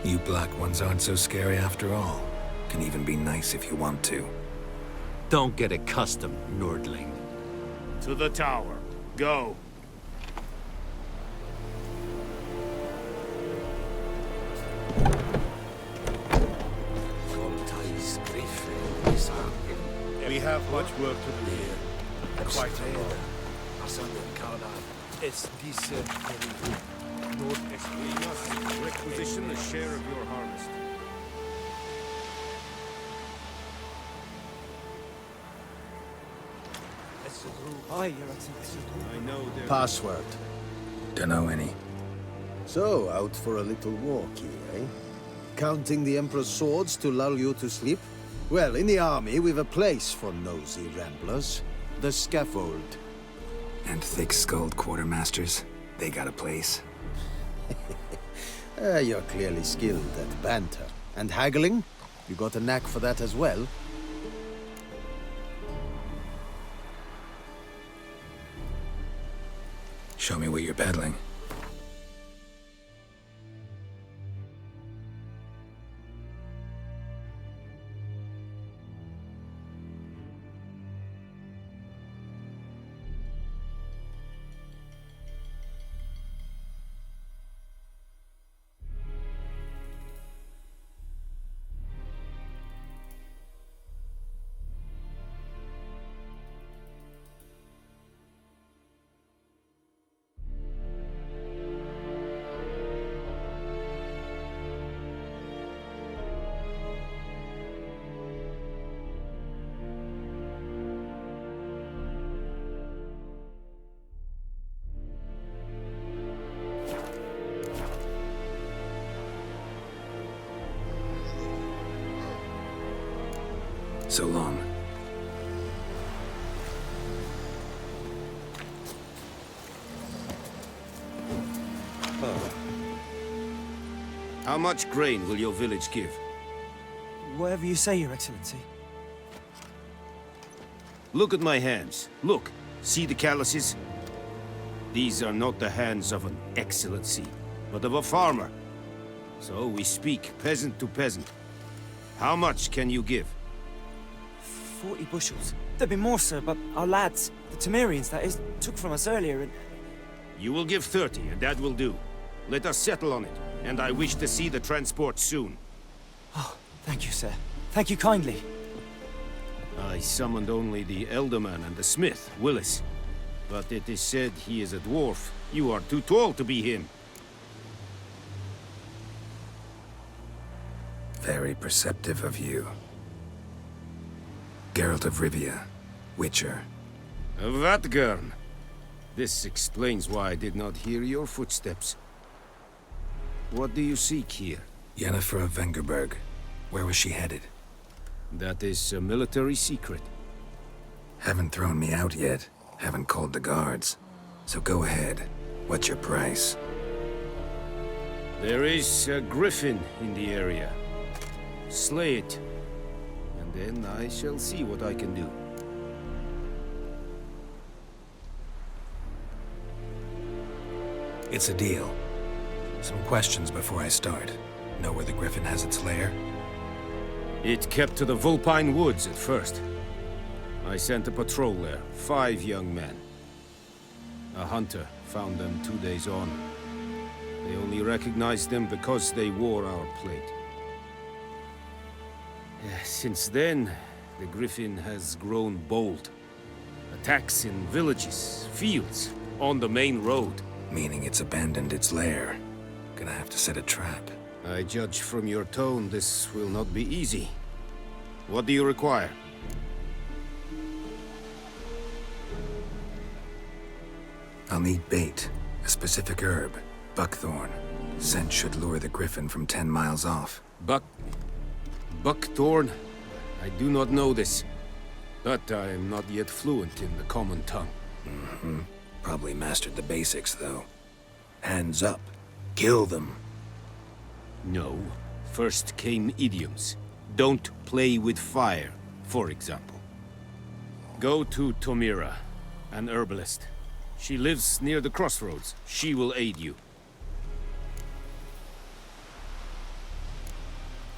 Speaker 3: You black ones aren't so scary after all. Can even be nice if you want to.
Speaker 14: Don't get accustomed, Nordling.
Speaker 9: To the tower. Go. We have much work to do here. Quite a lot.
Speaker 18: It's this
Speaker 9: We must requisition a share of your harvest.
Speaker 13: Aye, Your Excellency.
Speaker 9: I know there.
Speaker 1: Password.
Speaker 3: Dunno any.
Speaker 1: So, out for a little walk here, eh? Counting the Emperor's swords to lull you to sleep? Well, in the army, we've a place for nosy ramblers. The scaffold.
Speaker 3: And thick-skulled quartermasters. They got a place.
Speaker 1: You're clearly skilled at banter. And haggling? You got a knack for that as well?
Speaker 3: Show me what you're peddling. So long.
Speaker 14: How much grain will your village give?
Speaker 13: Whatever you say, Your Excellency.
Speaker 14: Look at my hands. Look. See the calluses? These are not the hands of an excellency, but of a farmer. So we speak peasant to peasant. How much can you give?
Speaker 13: 40 bushels. There'd be more, sir, but our lads, the Temerians, that is, took from us earlier and...
Speaker 14: You will give 30, and that will do. Let us settle on it, and I wish to see the transport soon.
Speaker 13: Oh, thank you, sir. Thank you kindly.
Speaker 14: I summoned only the Elderman and the smith, Willis. But it is said he is a dwarf. You are too tall to be him.
Speaker 3: Very perceptive of you. Geralt of Rivia, Witcher.
Speaker 14: Vatgern. This explains why I did not hear your footsteps. What do you seek here?
Speaker 3: Yennefer of Vengerberg. Where was she headed?
Speaker 14: That is a military secret.
Speaker 3: Haven't thrown me out yet. Haven't called the guards. So go ahead. What's your price?
Speaker 14: There is a griffin in the area. Slay it. And then I shall see what I can do.
Speaker 3: It's a deal. Some questions before I start. Know where the griffin has its lair?
Speaker 14: It kept to the Vulpine Woods at first. I sent a patrol there, 5 young men. A hunter found them 2 days on. They only recognized them because they wore our plate. Since then, the griffin has grown bold. Attacks in villages, fields, on the main road.
Speaker 3: Meaning it's abandoned its lair. Gonna have to set a trap.
Speaker 14: I judge from your tone this will not be easy. What do you require?
Speaker 3: I'll need bait, a specific herb, buckthorn. Scent should lure the griffin from 10 miles off.
Speaker 14: Buckthorn? I do not know this, but I am not yet fluent in the common tongue.
Speaker 3: Mm-hmm. Probably mastered the basics, though. Hands up. Kill them.
Speaker 14: No. First came idioms. Don't play with fire, for example. Go to Tomira, an herbalist. She lives near the crossroads. She will aid you.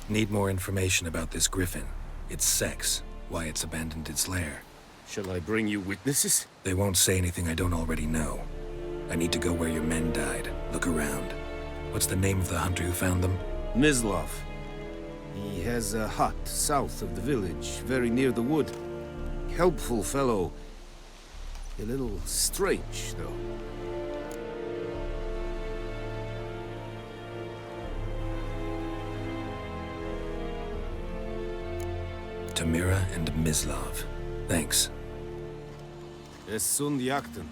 Speaker 3: Need more information about this griffin. Its sex, why it's abandoned its lair.
Speaker 14: Shall I bring you witnesses?
Speaker 3: They won't say anything I don't already know. I need to go where your men died. Look around. What's the name of the hunter who found them?
Speaker 14: Mislav. He has a hut south of the village, very near the wood. Helpful fellow. A little strange, though.
Speaker 3: Tomira and Mislav. Thanks.
Speaker 14: Es sund jakten.